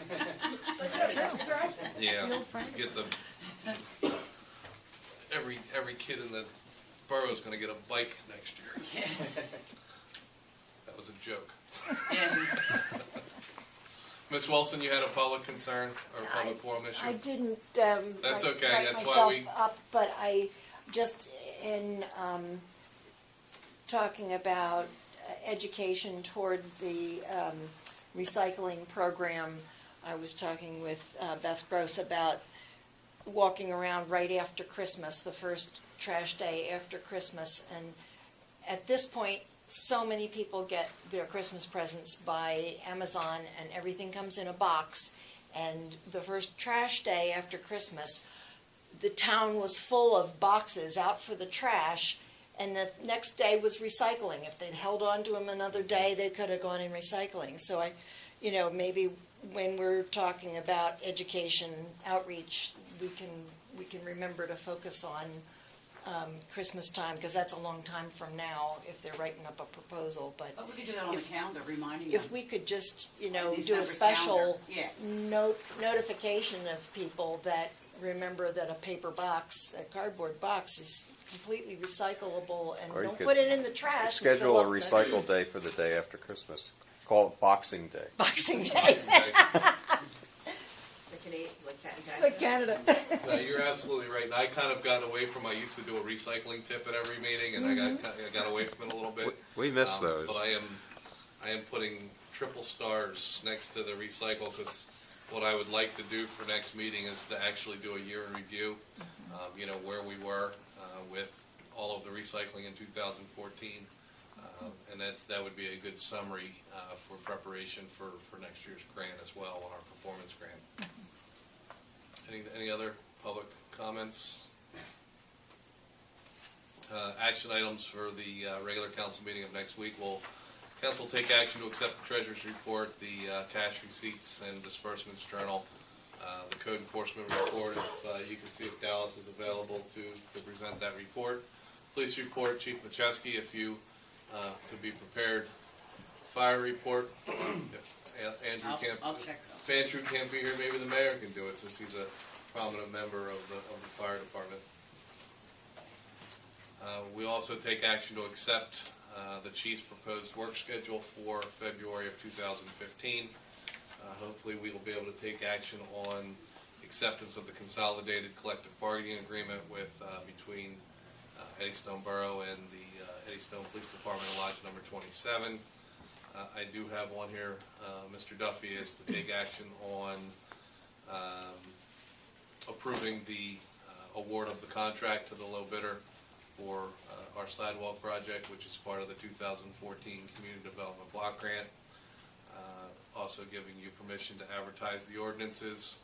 S2: Yeah, get the, every kid in the borough is gonna get a bike next year. That was a joke.
S1: Yeah.
S2: Ms. Wilson, you had a public concern or a public forum issue?
S12: I didn't
S2: That's
S12: write-
S2: okay,
S12: write
S2: that's why we-
S12: myself up, but I just in talking about education toward the recycling program, I was talking with Beth Gross about walking around right after Christmas, the first trash day after Christmas, and at this point, so many people get their Christmas presents by Amazon and everything comes in a box. And the first trash day after Christmas, the town was full of boxes out for the trash, and the next day was recycling. If they'd held on to them another day, they could have gone in recycling. So maybe when we're talking about education outreach, we can remember to focus on Christmas time, because that's a long time from now if they're writing up a proposal. But
S1: But we could do that on the calendar, reminding
S12: if
S1: them.
S12: we could just,
S1: The
S12: do a
S1: December
S12: special
S1: calendar, yeah.
S12: notification of people that remember that a paper box, a cardboard box is completely recyclable, and
S11: Or you
S12: don't
S11: could
S12: put it in the trash. and
S11: Schedule
S12: fill
S11: a
S12: up the
S11: recycle day for the day after Christmas. Call it Boxing Day.
S12: Boxing Day. Like Canada.
S2: No, you're absolutely right, and I kind of gotten away from, I used to do a recycling tip at every meeting, and I got away from it a little bit.
S11: We miss those.
S2: But I am putting triple stars next to the recycle, because what I would like to do for next meeting is to actually do a year in review, where we were with all of the recycling in 2014. And that would be a good summary for preparation for next year's grant as well, on our performance grant. Any other public comments? Action items for the regular council meeting of next week. Will council take action to accept the treasurer's report, the cash receipts and disbursements journal, the code enforcement report, if you can see if Dallas is available to present that report. Police report, Chief Macheski, if you could be prepared. Fire report, if Andrew can't,
S1: I'll check.
S2: if Andrew can't be here, maybe the mayor can do it, since he's a prominent member of the fire department. We also take action to accept the chief's proposed work schedule for February of 2015. Hopefully we will be able to take action on acceptance of the consolidated collective bargaining agreement between Eddystone Borough and the Eddystone Police Department in Lodge number 27. I do have one here. Mr. Duffy is to take action on approving the award of the contract to the low bidder for our sidewalk project, which is part of the 2014 Community Development Block Grant. Also giving you permission to advertise the ordinances.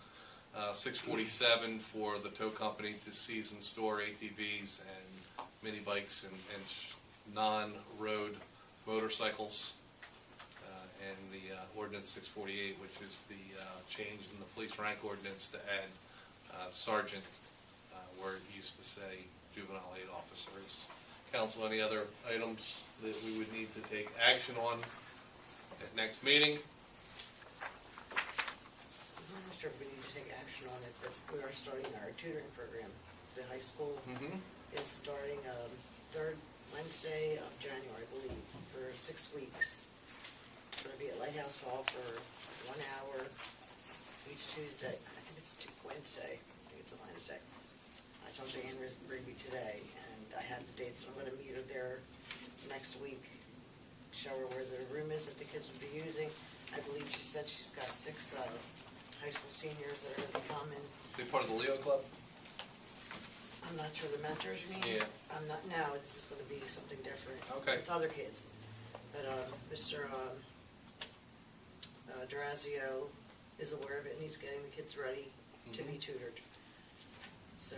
S2: 647 for the tow company to seize and store ATVs and mini bikes and non-road motorcycles. And the ordinance 648, which is the change in the police rank ordinance to add sergeant, where it used to say juvenile aid officers. Council, any other items that we would need to take action on at next meeting?
S8: I'm not sure if we need to take action on it, but we are starting our tutoring program. The high school is starting third Wednesday of January, I believe, for 6 weeks. It's going to be at Lighthouse Hall for 1 hour each Tuesday. I think it's Wednesday. I think it's a Wednesday. I talked to Ann Rigby today, and I have the date that I'm going to meet her there next week, show her where the room is that the kids will be using. I believe she said she's got 6 high school seniors that are going to be coming.
S2: Be part of the Leo Club?
S8: I'm not sure, the mentors, you mean?
S2: Yeah.
S8: I'm not, no, this is gonna be something different.
S2: Okay.
S8: It's other kids. But, Mr. Durazio is aware of it, and he's getting the kids ready to be tutored. So,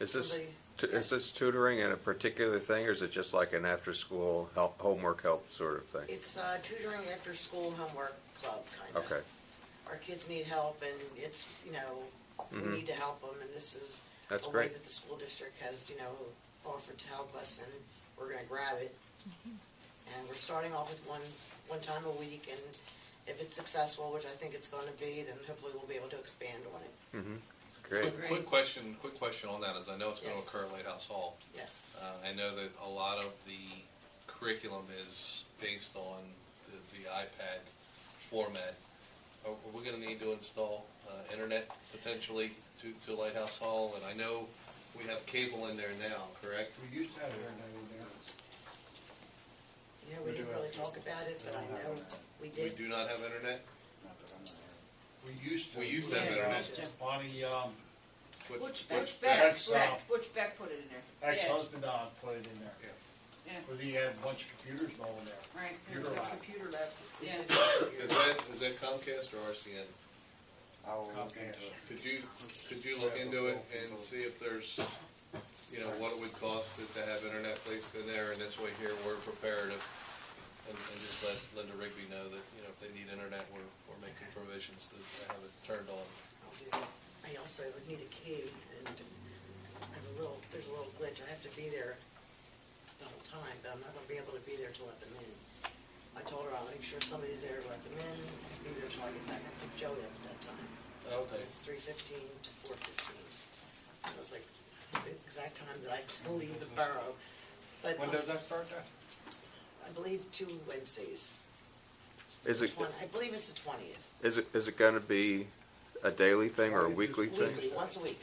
S11: Is this
S8: somebody-
S11: is this tutoring in a particular thing, or is it just like an after-school homework help sort of thing?
S8: It's, tutoring after school homework club, kind of.
S11: Okay,
S8: Our kids need help, and it's, we need to help them, and this is
S11: that's
S8: a way
S11: great.
S8: that the school district has, offered to help us, and we're gonna grab it. And we're starting off with one time a week, and if it's successful, which I think it's gonna be, then hopefully we'll be able to expand on it.
S11: Great.
S2: Quick question on that, as I know it's going to
S8: Yes.
S2: occur at Lighthouse Hall.
S8: Yes.
S2: I know that a lot of the curriculum is based on the iPad format. Are we going to need to install internet potentially to Lighthouse Hall? And I know we have cable in there now, correct?
S10: We used to have internet in there.
S8: We didn't really talk about it, but I know we
S2: We
S8: did.
S2: do not have internet?
S10: We used to.
S2: We used to have internet.
S10: Bonnie,
S2: Which
S4: Butch
S2: back?
S4: Beck put it in there.
S10: ex-husband, put it in there.
S1: Yeah.
S10: But he had a bunch of computers and all in there.
S1: Right.
S8: There's
S10: Computer
S8: a
S10: lab.
S8: computer lab. We
S1: Yeah.
S8: did
S2: Is that Comcast or RCN?
S6: I will look into it.
S2: Could you look into it and see if there's, what it would cost to have internet placed in there, and this way here, we're prepared and just let Linda Rigby know that, if they need internet, we're making provisions to have it turned on.
S8: I'll do that. I also would need a key, and there's a little glitch. I have to be there the whole time, but I'm not gonna be able to be there to let them in. I told her I'll make sure somebody's there to let them in, be there till I get back. I picked Joey up at that time.
S2: Okay.
S8: It's 3:15 to 4:15. So it's like the exact time that I have to leave the borough. But
S3: When does that start, Dad?
S8: I believe 2 Wednesdays.
S11: Is it
S8: I believe it's the 20th.
S11: is it going to be a daily thing or a weekly thing?
S8: Weekly, once a week.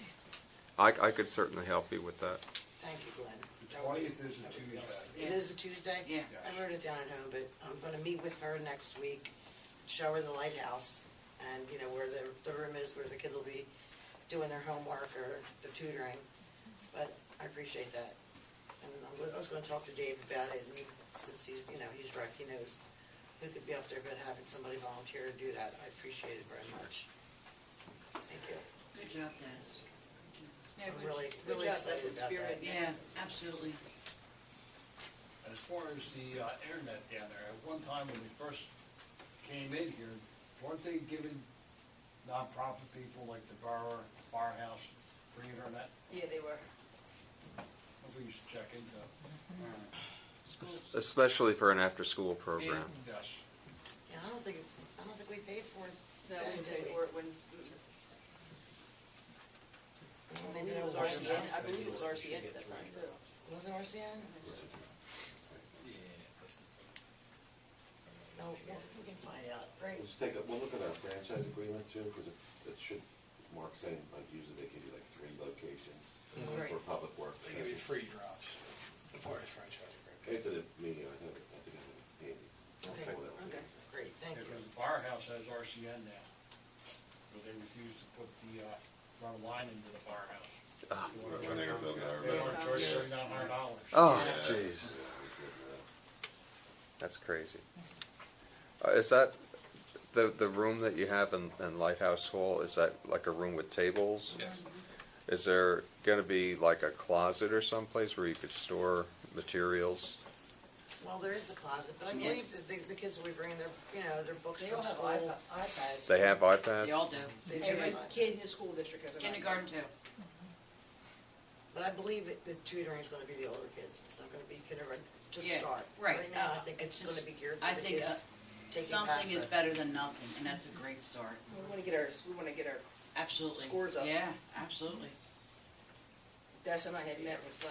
S11: I could certainly help you with that.
S8: Thank you, Glenn.
S10: The 20th is a Tuesday.
S8: It is a Tuesday?
S1: Yeah.
S8: I wrote it down at home, but I'm gonna meet with her next week, show her the lighthouse, and, you know, where the room is, where the kids will be doing their homework or the tutoring. But I appreciate that. And I was gonna talk to Dave about it, and since he's, you know, he's rec, he knows who could be up there, but having somebody volunteer to do that, I appreciate it very much. Thank you.
S1: Good job, Des.
S4: Yeah,
S8: I'm
S4: good-
S8: really,
S4: good
S8: really
S4: job,
S8: excited
S4: that's
S8: about
S4: spirit,
S8: that.
S1: Yeah, absolutely.
S10: As far as the internet down there, at one time when they first came in here, weren't they giving nonprofit people like the Borough, Firehouse, free internet?
S4: Yeah, they were.
S10: We used to check into.
S11: Especially for an after-school program.
S10: Yes.
S8: Yeah, I don't think we paid for it.
S4: No,
S8: then,
S4: we
S8: did
S4: paid
S8: we?
S4: for it when,
S8: I
S4: I believe it was RCN, I believe it was RCN at that time too.
S8: Was it RCN? No, we can find out, right?
S5: We'll look at our franchise agreement too, because it should, Mark's saying, like usually they give you like 3 locations
S8: Right.
S5: for public work.
S9: They give you free drops, the part of franchise agreement.
S5: After the meeting, I think it's handy.
S8: Okay,
S5: Well, that was
S8: okay,
S5: it.
S8: great, thank you.
S10: Because the Firehouse has RCN now, but they refuse to put run a line into the Firehouse.
S11: Ah.
S10: They want to charge $3,900.
S11: Oh, jeez. That's crazy. Is that, the room that you have in Lighthouse Hall, is that like a room with tables?
S2: Yes.
S11: Is there gonna be like a closet or someplace where you could store materials?
S8: Well, there is a closet, but I
S1: Yeah.
S8: believe that the kids will be bringing their, you know, their books
S4: They
S8: from
S4: all have
S8: school.
S4: iPads.
S11: They have iPads?
S1: They all do.
S8: They do
S4: Every
S8: have iPads.
S4: kid in the school district has an iPad.
S1: Kindergarten too.
S8: But I believe the tutoring is gonna be the older kids, it's not gonna be kindergarten to
S1: Yeah,
S8: start.
S1: right.
S8: Right now, I think
S1: It's
S8: it's gonna
S1: just-
S8: be geared
S1: I
S8: to the
S1: think,
S8: kids taking
S1: Something is
S8: passive.
S1: better than nothing, and that's a great start.
S4: We wanna get our,
S1: Absolutely.
S4: Scores up.
S1: Yeah, absolutely.
S4: Des and I had met with,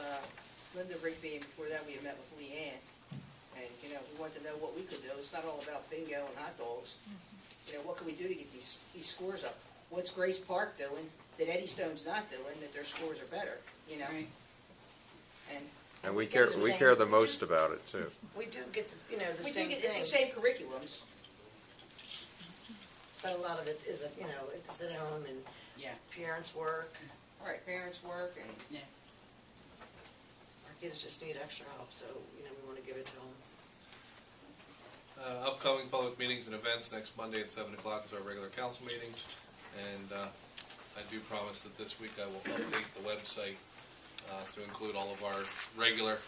S4: Linda Rigby, and before that we had met with Leanne. And, you know, we wanted to know what we could do, it's not all about bingo and hot dogs. You know, what can we do to get these scores up? What's Grace Park doing that Eddystone's not doing, that their scores are better, you know?
S1: Right.
S11: And we
S8: get
S11: care,
S8: the
S11: we
S8: same-
S11: care the most about it too.
S8: We do get, you know, the
S4: We do
S8: same
S4: get, it's the
S8: thing,
S4: same curriculums.
S8: but a lot of it isn't, you know, it's at home and
S1: Yeah,
S8: parents work.
S4: All right, parents work and,
S1: yeah.
S8: Our kids just need extra help, so, you know, we wanna give it to them.
S2: Upcoming public meetings and events, next Monday at 7 o'clock is our regular council meeting. And I do promise that this week I will update the website to include all of our regular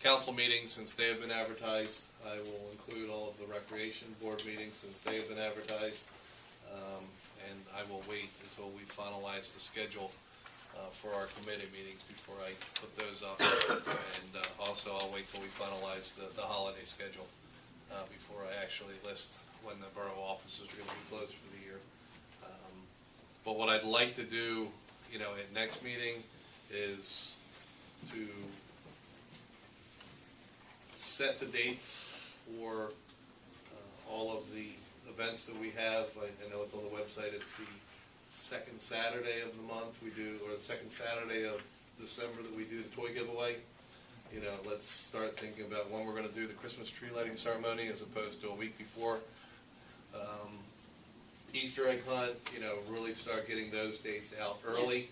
S2: council meetings since they have been advertised. I will include all of the recreation board meetings since they have been advertised. And I will wait until we finalize the schedule for our committee meetings before I put those up. And also I'll wait till we finalize the holiday schedule before I actually list when the borough offices are going to be closed for the year. But what I'd like to do, you know, at next meeting is to set the dates for all of the events that we have. I know it's on the website, it's the second Saturday of the month we do, or the second Saturday of December that we do the toy giveaway. You know, let's start thinking about when we're gonna do the Christmas tree lighting ceremony as opposed to a week before. Easter egg hunt, you know, really start getting those dates out early.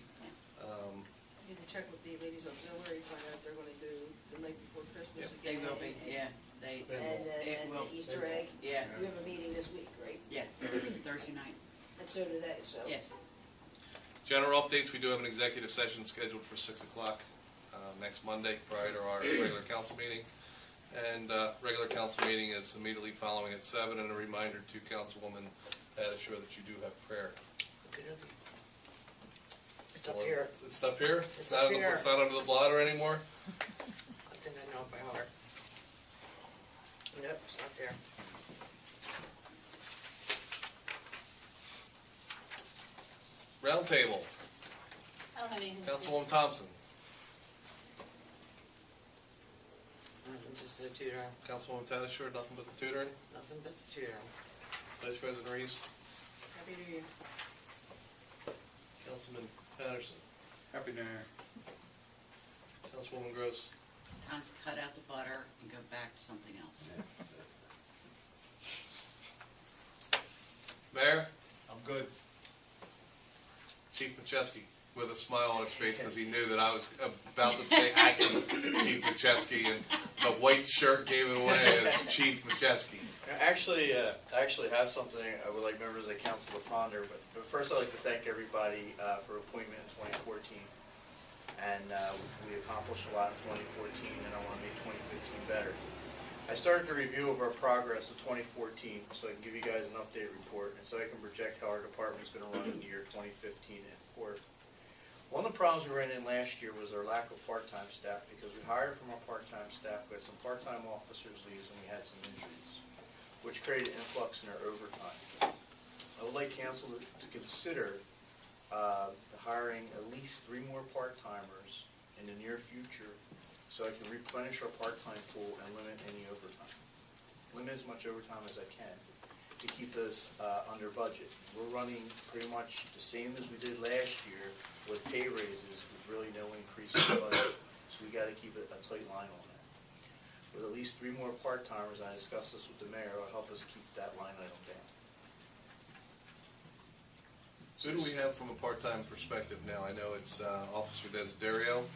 S4: I need to check with the ladies auxiliary, find out if they're gonna do the night before Christmas
S1: They
S4: again.
S1: will be, yeah. They,
S4: And
S1: will.
S4: the Easter egg,
S1: Yeah,
S4: we have a meeting this week, right?
S1: yeah, Thursday night,
S4: And so do they, so.
S1: yes.
S2: General updates, we do have an executive session scheduled for 6 o'clock next Monday prior to our regular council meeting. And regular council meeting is immediately following at 7, and a reminder to Councilwoman Patashur that you do have prayer.
S8: Okay. It's up here.
S2: It's up here?
S8: It's up here.
S2: It's not under the blotter anymore?
S8: I think I know it by heart. Nope, it's not there.
S2: Round table,
S7: I don't have anything to say.
S2: Councilwoman Thompson,
S8: Nothing, just the tutoring,
S2: Councilwoman Patashur, nothing but the tutoring.
S8: nothing but the tutoring.
S2: Vice President Reeves,
S4: Happy New Year.
S2: Councilman Patterson,
S6: Happy New Year.
S2: Councilwoman Gross.
S1: Time to cut out the butter and go back to something else.
S2: Mayor,
S10: I'm good.
S2: Chief Macheski, with a smile on his face because he knew that I was about to say acting Chief Macheski, and the white shirt gave it away as Chief Macheski.
S13: Actually, I actually have something I would like members of the council to ponder, but first I'd like to thank everybody for appointment in 2014. And we accomplished a lot in 2014, and I want to make 2015 better. I started the review of our progress of 2014, so I can give you guys an update report, and so I can project how our department's going to run in the year 2015 and forward. One of the problems we ran in last year was our lack of part-time staff, because we hired from our part-time staff, we had some part-time officers leave, and we had some injuries, which created an influx in our overtime. I would like council to consider hiring at least 3 more part-timers in the near future so I can replenish our part-time pool and limit any overtime. Limit as much overtime as I can to keep us under budget. We're running pretty much the same as we did last year with pay raises with really no increase in budget. So we got to keep a tight line on that. With at least 3 more part-timers, and I discussed this with the mayor, it'll help us keep that line item down.
S2: Who do we have from a part-time perspective now? I know it's Officer Desiderio,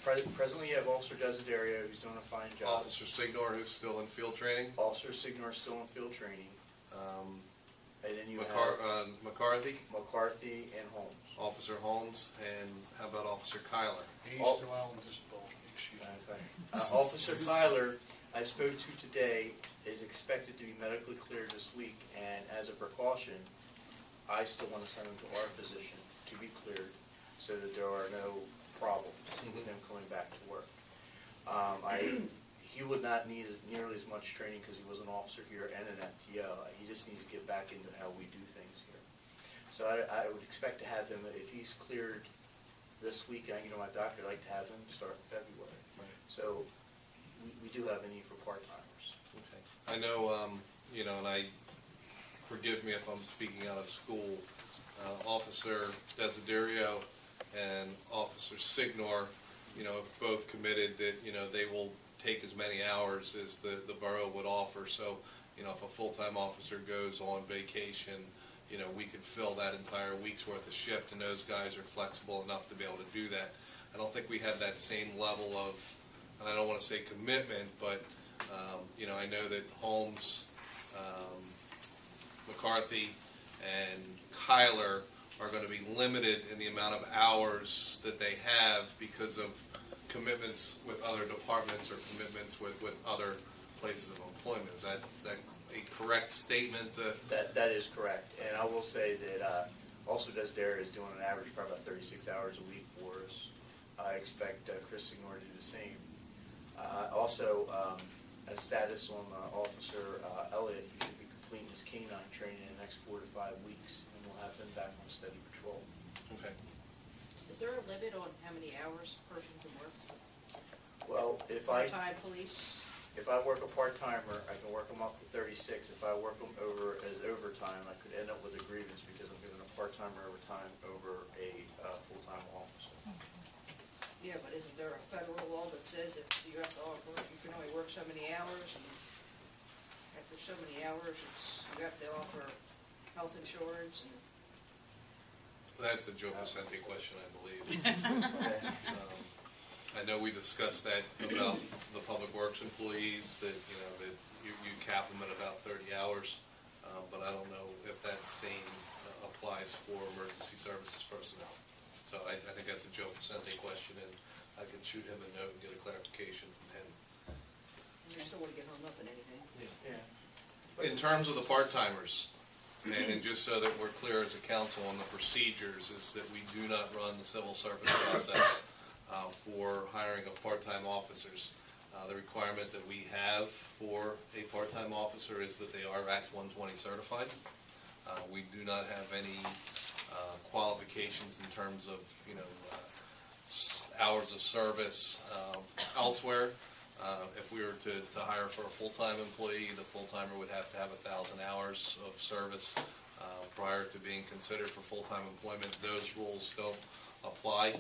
S13: Presently, you have Officer Desiderio, who's doing a fine job.
S2: Officer Signor, who's still in field training,
S13: Officer Signor is still in field training. And then you have
S2: McCarthy,
S13: McCarthy and Holmes.
S2: Officer Holmes, and how about Officer Kyler?
S10: He's still out on disability, excuse me.
S13: Officer Kyler, I spoke to today, is expected to be medically cleared this week, and as a precaution, I still want to send him to our physician to be cleared so that there are no problems with him coming back to work. He would not need nearly as much training because he was an officer here and an FTO. He just needs to get back into how we do things here. So I would expect to have him, if he's cleared this week, and my doctor would like to have him start in February.
S2: Right.
S13: So we do have a need for part-timers.
S2: Okay. I know, and I, forgive me if I'm speaking out of school, Officer Desiderio and Officer Signor, have both committed that, they will take as many hours as the borough would offer. So, if a full-time officer goes on vacation, we could fill that entire week's worth of shift, and those guys are flexible enough to be able to do that. I don't think we have that same level of, and I don't want to say commitment, but, I know that Holmes, McCarthy, and Kyler are going to be limited in the amount of hours that they have because of commitments with other departments or commitments with other places of employment. Is that a correct statement?
S13: That is correct. And I will say that also Desiderio is doing an average probably about 36 hours a week for us. I expect Chris Signor to do the same. Also, a status on Officer Elliott, who should be completing his K-9 training in the next 4 to 5 weeks, and we'll have him back on steady patrol.
S2: Okay.
S4: Is there a limit on how many hours a person can work?
S13: Well, if I
S4: Part-time police?
S13: work a part-timer, I can work them up to 36. If I work them over as overtime, I could end up with a grievance because I'm giving a part-timer overtime over a full-time officer.
S4: Yeah, but isn't there a federal law that says if you have to offer, you can only work so many hours, and after so many hours, you have to offer health insurance and...
S2: That's a Joe Vicente question, I believe. I know we discussed that about the public works employees, that, that you cap them at about 30 hours, but I don't know if that same applies for emergency services personnel. So I think that's a Joe Vicente question, and I can shoot him a note and get a clarification from him.
S4: You just don't want to get hung up in anything.
S13: Yeah.
S2: In terms of the part-timers, and just so that we're clear as a council on the procedures, is that we do not run the civil service process for hiring of part-time officers. The requirement that we have for a part-time officer is that they are Act 120 certified. We do not have any qualifications in terms of, hours of service elsewhere. If we were to hire for a full-time employee, the full-timer would have to have 1,000 hours of service prior to being considered for full-time employment. Those rules don't apply,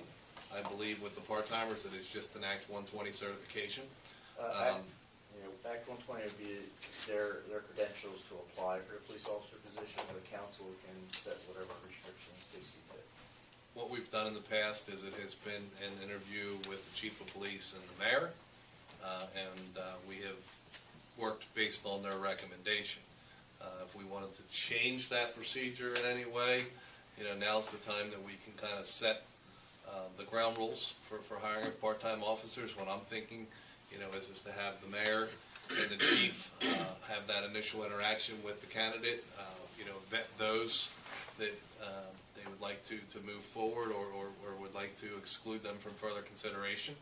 S2: I believe, with the part-timers. It is just an Act 120 certification.
S13: Act 120 would be their credentials to apply for the police officer position. The council can set whatever restrictions they see fit.
S2: What we've done in the past is it has been an interview with the chief of police and the mayor, and we have worked based on their recommendation. If we wanted to change that procedure in any way, now's the time that we can kind of set the ground rules for hiring part-time officers. What I'm thinking, is to have the mayor and the chief have that initial interaction with the candidate, vet those that they would like to move forward or would like to exclude them from further consideration.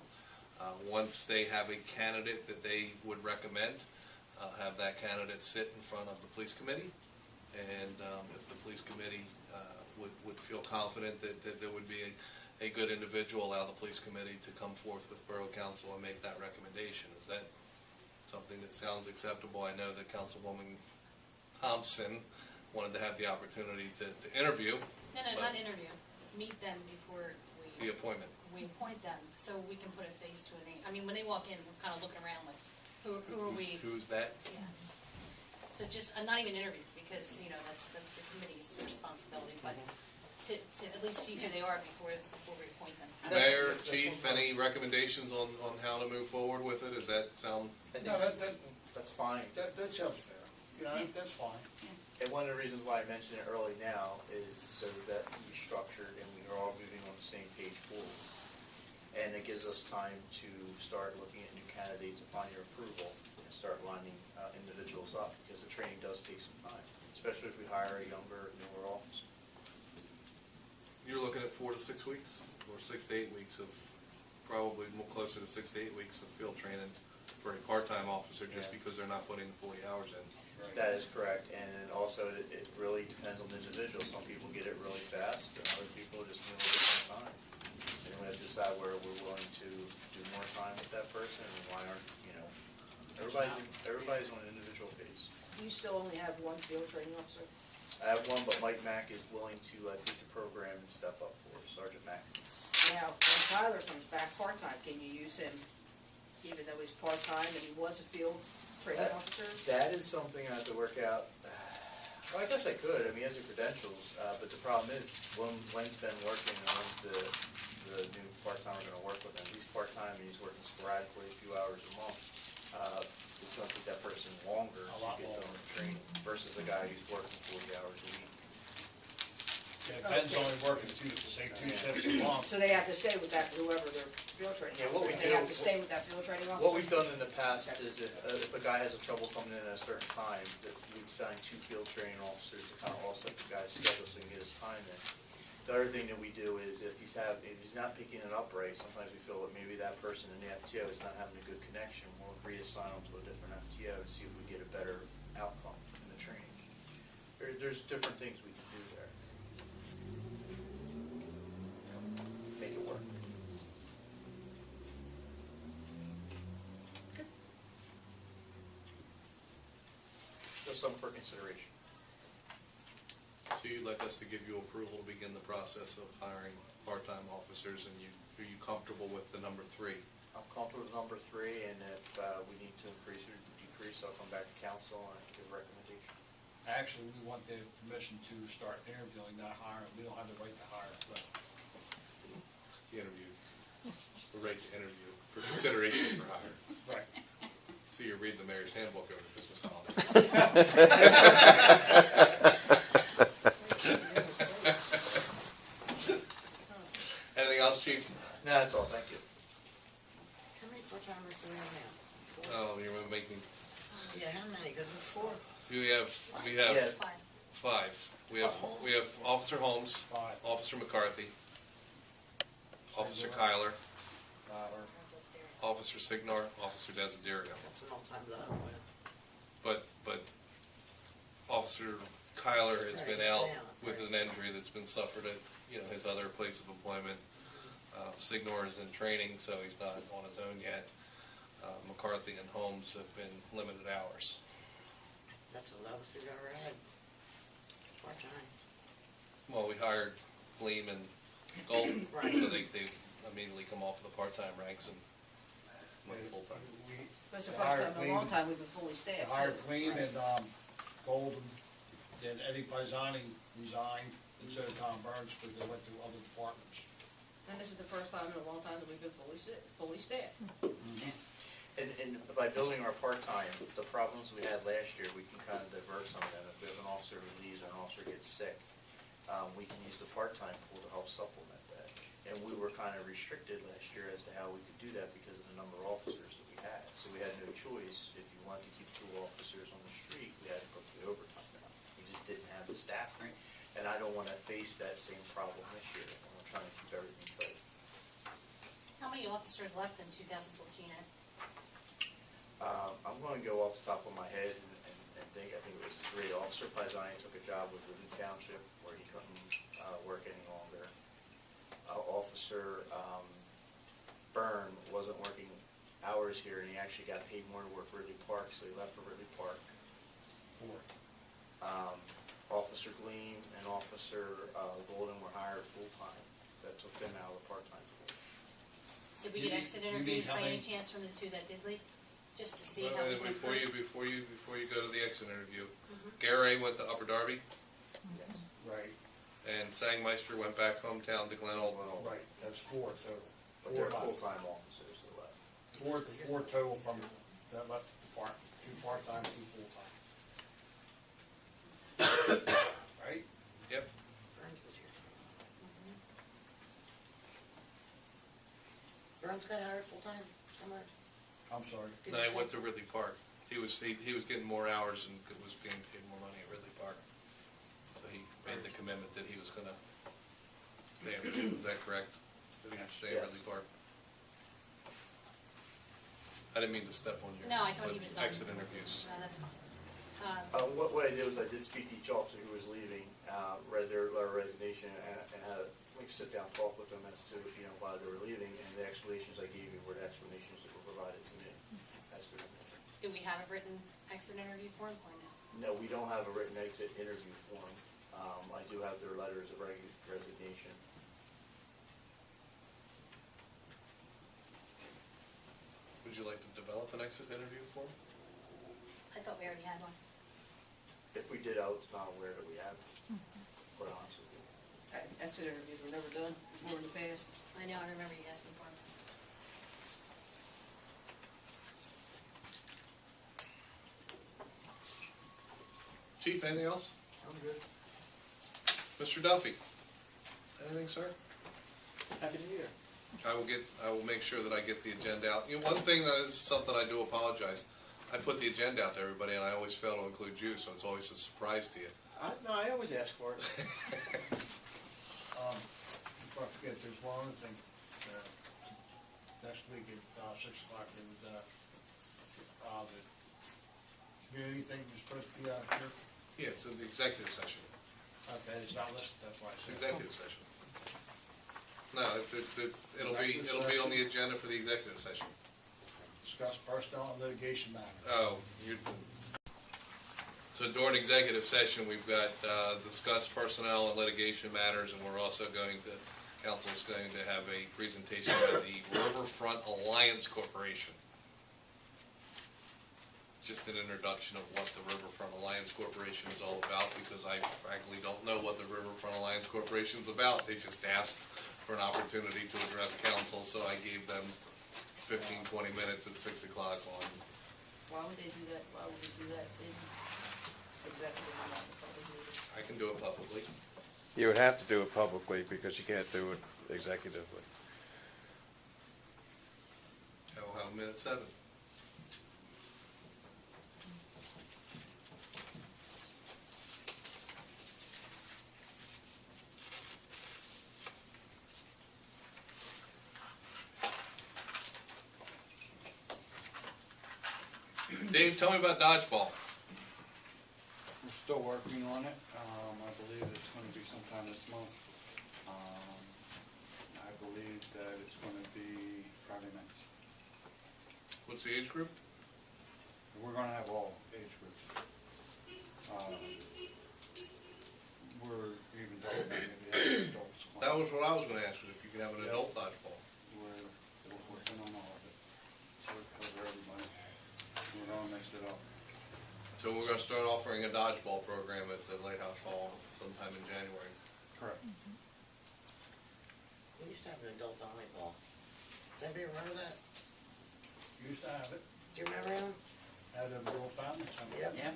S2: Once they have a candidate that they would recommend, have that candidate sit in front of the police committee, and if the police committee would feel confident that there would be a good individual, allow the police committee to come forth with Borough Council and make that recommendation. Is that something that sounds acceptable? I know that Councilwoman Thompson wanted to have the opportunity to interview.
S7: No, not interview. Meet them before
S2: The appointment.
S7: we appoint them, so we can put a face to a name. I mean, when they walk in, we're kind of looking around like, who are we?
S2: Who's that?
S7: Yeah. So just, not even interview, because, that's the committee's responsibility, but to at least see who they are before we appoint them.
S2: Mayor, chief, any recommendations on how to move forward with it? Does that sound?
S10: No,
S13: That's fine.
S10: that sounds fair. That's fine.
S13: And one of the reasons why I mention it early now is so that we're structured and we are all moving on the same page forward. And it gives us time to start looking at new candidates upon your approval and start lining individuals up, because the training does take some time, especially if we hire a younger, newer officer.
S2: You're looking at 4 to 6 weeks, or 6 to 8 weeks of, probably more closer to 6 to 8 weeks of field training for a part-time officer, just because they're not putting the 40 hours in.
S13: That is correct, and also it really depends on the individual. Some people get it really fast, and other people just need a little bit more time. And we have to decide where we're willing to do more time with that person, and why aren't, everybody's on an individual pace.
S4: You still only have one field training officer?
S13: I have one, but Mike Mack is willing to take the program and step up for Sergeant Mack.
S4: Now, when Tyler comes back part-time, can you use him even though he's part-time and he was a field training officer?
S13: That is something I have to work out. Well, I guess I could. I mean, he has the credentials, but the problem is Glen's been working on the new part-timer going to work with him. He's part-time and he's working sporadically a few hours a month. It's going to take that person longer to get them training versus a guy who's working 40 hours a week.
S10: Yeah, Ben's only working two shifts a month.
S4: So they have to stay with that, whoever their field training
S13: Yeah, what we
S4: officer, they
S13: do-
S4: have to stay with that field training officer?
S13: What we've done in the past is if a guy has a trouble coming in at a certain time, that we assign 2 field training officers to kind of offset the guy's schedule so he can get his time in. The other thing that we do is if he's not picking it up right, sometimes we feel that maybe that person in the FTO is not having a good connection. We'll reassign them to a different FTO and see if we get a better outcome in the training. There's different things we can do there. Make it work. Just something for consideration.
S2: So you'd like us to give you approval to begin the process of hiring part-time officers, and are you comfortable with the number 3?
S13: I'm comfortable with number 3, and if we need to increase or decrease, I'll come back to council and give a recommendation.
S10: Actually, we want their permission to start interviewing, not hiring. We don't have the right to hire.
S2: Interview, the right to interview for consideration for hire.
S10: Right.
S2: See, you're reading the mayor's handbook over the Christmas holiday. Anything else, chief?
S13: No, that's all, thank you.
S8: How many part-timers do we have now? 4?
S2: Oh, you're making,
S8: Yeah, how many? Because it's 4.
S2: we have
S13: Yeah.
S2: 5. We have Officer Holmes,
S10: 5.
S2: Officer McCarthy, Officer Kyler, Officer Signar, Officer Desiderio.
S8: That's an all-time low.
S2: But Officer Kyler has been
S8: Right,
S2: out
S8: yeah,
S2: with
S8: right.
S2: an injury that's been suffered at, his other place of employment. Signar is in training, so he's not on his own yet. McCarthy and Holmes have been limited hours.
S8: That's the lowest we've ever had. Part-time.
S2: Well, we hired Gleam and Golden,
S8: Right.
S2: so they immediately come off the part-time ranks and went full-time.
S4: But it's the first time in a long time we've been fully staffed.
S10: Hired
S4: too.
S10: Clean and, Golden, then Eddie Paisani resigned, and so did Tom Burns, because they went to other departments.
S4: And this is the first time in a long time that we've been fully staffed.
S13: And by building our part-time, the problems we had last year, we can kind of divert some of them. If we have an officer who leaves or an officer gets sick, we can use the part-time pool to help supplement that. And we were kind of restricted last year as to how we could do that because of the number of officers that we had. So we had no choice. If you wanted to keep 2 officers on the street, we had to put the overtime out. We just didn't have the staff.
S1: Right.
S13: And I don't want to face that same problem this year. We're trying to keep everything tight.
S7: How many officers left in 2014, Ed?
S13: I'm going to go off the top of my head and think, I think it was 3. Officer Paisani took a job with Woodland Township where he couldn't work any longer. Officer Byrne wasn't working hours here, and he actually got paid more to work Ridley Park, so he left for Ridley Park.
S10: 4.
S13: Officer Gleam and Officer Golden were hired full-time. That took them out of the part-time pool.
S7: Did we
S10: You
S7: get
S10: need-
S7: exit
S10: you need
S7: interviews
S10: how
S7: by any
S10: many-
S7: chance from the 2 that did leave? Just to see
S2: Well,
S7: how we can
S2: before
S7: improve?
S2: you go to the exit interview, Gary went to Upper Darby,
S13: Yes.
S10: Right,
S2: and Sangmeister went back hometown to Glen Olden.
S10: right, that's 4 total.
S13: But they're
S10: 4 left.
S13: full-time officers that left.
S10: 4 total from that left part, 2 part-time, 2 full-time. Right?
S2: Yep.
S8: Burns was here. Burns got hired full-time somewhere?
S10: I'm sorry.
S8: Did
S2: No,
S8: you
S2: he
S8: say-
S2: went to Ridley Park. He was getting more hours and was being paid more money at Ridley Park. So he made the commitment that he was gonna stay at Ridley. Is that correct? That he would stay at
S13: Yes.
S2: Ridley Park? I didn't mean to step on your.
S7: No, I thought he
S2: but
S7: was done.
S2: Exit interviews.
S7: No, that's fine.
S13: What I did was I did speak to each officer who was leaving, read their letter of resignation, and had a sit-down talk with them as to, why they were leaving, and the explanations I gave you were the explanations that were provided to me as to them.
S7: Do we have a written exit interview form or no?
S13: No, we don't have a written exit interview form. I do have their letters of resignation.
S2: Would you like to develop an exit interview form?
S7: I thought we already had one.
S13: If we did, I was not aware that we had, quite honest with you.
S4: Exit interviews were never done before in the past.
S7: I know, I remember you asking for it.
S2: Chief, anything else?
S10: I'm good.
S2: Mr. Duffy? Anything, sir?
S3: Happy New Year.
S2: I will make sure that I get the agenda out. One thing that is something I do apologize. I put the agenda out to everybody and I always fail to include you, so it's always a surprise to you.
S9: No, I always ask for it.
S10: Before I forget, there's one other thing. Next week at 6 o'clock, there was the community thing was supposed to be out here.
S2: Yeah, it's in the executive session.
S10: Okay, it's not listed, that's why I
S2: It's
S10: said.
S2: executive session. No, it'll be on the agenda for the executive session.
S10: Discuss personnel and litigation matters.
S2: Oh, so during executive session, we've got discuss personnel and litigation matters, and we're also council is going to have a presentation by the Riverfront Alliance Corporation. Just an introduction of what the Riverfront Alliance Corporation is all about, because I frankly don't know what the Riverfront Alliance Corporation is about. They just asked for an opportunity to address council, so I gave them 15, 20 minutes at 6 o'clock on.
S4: Why would they do that? Why would they do that in executive and not in public meeting?
S2: I can do it publicly.
S11: You would have to do it publicly because you can't do it executively.
S2: I will have a minute 7. Dave, tell me about dodgeball.
S6: We're still working on it. I believe it's gonna be sometime this month. I believe that it's gonna be Friday nights.
S2: What's the age group?
S6: We're gonna have all age groups. We're even double
S2: that was what I was gonna ask, was if you could have an adult dodgeball.
S6: We're working on all of it. So we cover everybody. We're gonna mix it up.
S2: So we're gonna start offering a dodgeball program at the Lighthouse Hall sometime in January.
S6: Correct.
S8: We used to have an adult volleyball. Does anybody remember that?
S10: Used to have it,
S8: Do you remember him?
S10: had a little family center.
S8: Yep.
S1: Yeah,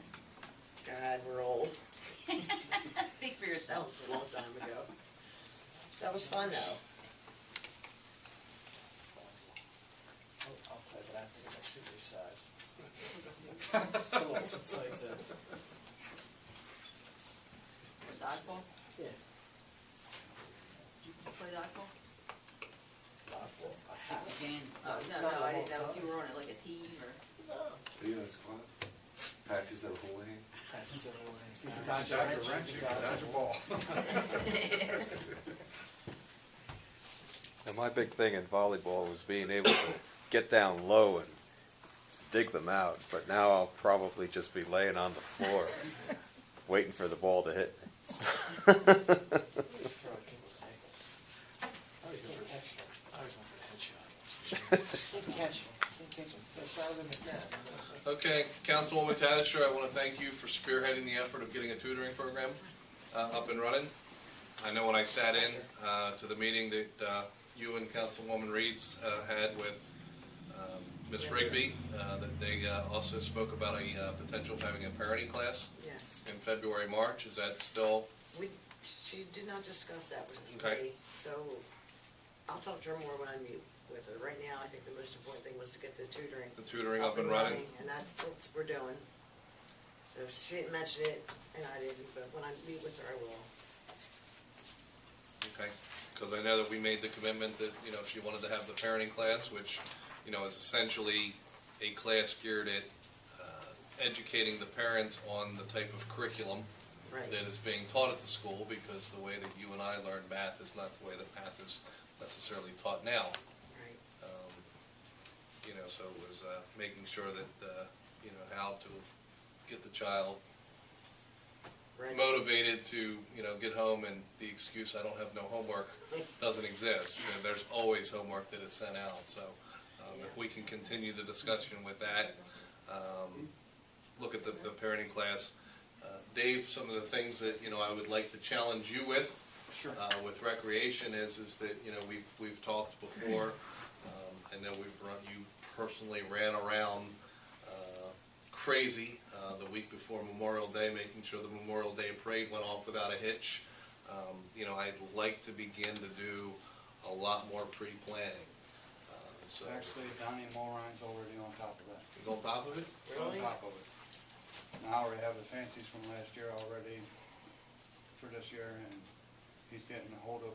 S8: God, we're old.
S1: speak for
S8: That
S1: yourself.
S8: was a long time ago. That was fun though.
S9: I'll play, but I have to get my suit resized. It's a little too tight then.
S4: Dodgeball?
S9: Yeah.
S4: You play dodgeball?
S9: Dodgeball. I
S1: You
S9: have.
S1: can,
S4: Oh, no, I didn't know if you were on it like a team or.
S5: Are you in a squad? Patches and Houlihan?
S9: That's a little. If you can
S6: Dodge
S9: dodge
S6: a wrench, you can dodge a ball.
S11: And my big thing in volleyball was being able to get down low and dig them out, but now I'll probably just be laying on the floor, waiting for the ball to hit me.
S9: Throw people's ankles. I was going for the headshot. I was going for the headshot. Can't catch him. Can't catch him. So far as I can.
S2: Okay, Councilwoman Tatasciore, I wanna thank you for spearheading the effort of getting a tutoring program, up and running. I know when I sat in, to the meeting that, you and Councilwoman Reeds, had with, Ms. Rigby, that they, also spoke about a, potential of having a parenting class
S8: Yes.
S2: in February, March. Is that still,
S8: She did not discuss that with
S2: Okay.
S8: me, so I'll talk to her more when I meet with her. Right now, I think the most important thing was to get the tutoring
S2: the tutoring up and running?
S8: and that's what we're doing. So she didn't mention it, and I didn't, but when I meet with her, I will.
S2: Okay, because I know that we made the commitment that, you know, she wanted to have the parenting class, which, you know, is essentially a class geared at educating the parents on the type of curriculum
S8: Right.
S2: that is being taught at the school, because the way that you and I learned math is not the way that math is necessarily taught now.
S8: Right.
S2: You know, so it was making sure that, you know, how to get the child
S8: Right.
S2: motivated to, you know, get home, and the excuse, I don't have no homework, doesn't exist. There's always homework that is sent out, so if we can continue the discussion with that, look at the parenting class. Dave, some of the things that, you know, I would like to challenge you with,
S6: Sure.
S2: with recreation is that, you know, we've talked before, I know you personally ran around crazy the week before Memorial Day, making sure the Memorial Day parade went off without a hitch. You know, I'd like to begin to do a lot more pre-planning. So
S6: Actually, Donnie Mulrine's already on top of that.
S2: he's on top of it?
S6: He's on
S8: Really?
S6: top of it. And I already have the fancies from last year already for this year, and he's getting a hold of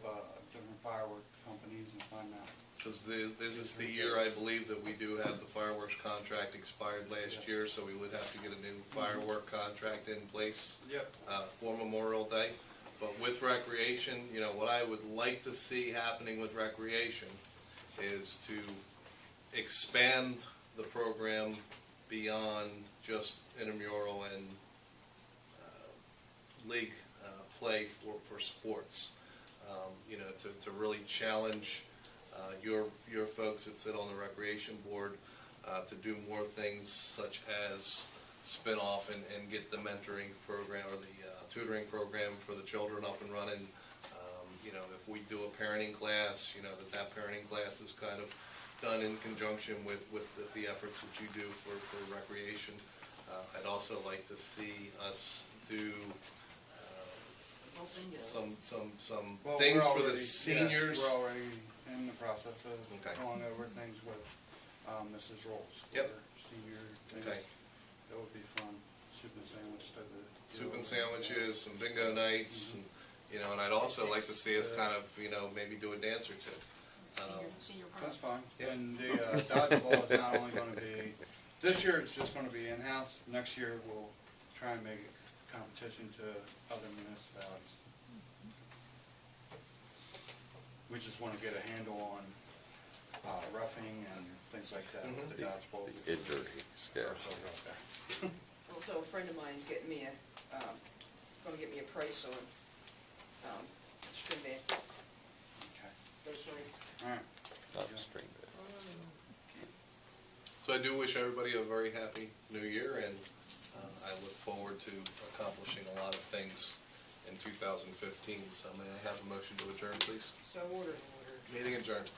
S6: different firework companies and finding out.
S2: Because this is the year, I believe, that we do have the fireworks contract expired last year, so we would have to get a new firework contract in place
S6: Yep.
S2: for Memorial Day. But with recreation, you know, what I would like to see happening with recreation is to expand the program beyond just intramural and league play for sports. You know, to really challenge your folks that sit on the recreation board to do more things such as spin off and get the mentoring program or the tutoring program for the children up and running. You know, if we do a parenting class, you know, that parenting class is kind of done in conjunction with the efforts that you do for recreation. I'd also like to see us do some
S6: Well,
S2: things
S6: we're
S2: for the
S6: already-
S2: seniors.
S6: Yeah, we're already in the process of
S2: Okay.
S6: going over things with Mrs. Rolls.
S2: Yep.
S6: for Senior things.
S2: Okay.
S6: That would be fun. Soup and sandwich type of.
S2: Soup and sandwiches, some bingo nights, and, you know, and I'd also like to see us kind of, you know, maybe do a dance or two.
S4: Senior
S6: That's
S4: prom.
S6: fine.
S2: Yep.
S6: And the dodgeball is not only gonna be, this year it's just gonna be in-house. Next year we'll try and make it competition to other municipalities. We just wanna get a handle on roughing and things like that with the dodgeball.
S11: Injuries, yeah.
S6: Ourselves out there.
S4: Also, a friend of mine's getting me gonna get me a price on string band.
S6: All right.
S11: Not streamed it.
S2: So I do wish everybody a very happy new year, and I look forward to accomplishing a lot of things in 2015. So may I have a motion to adjourn, please?
S4: So ordered.
S2: Meeting adjourned.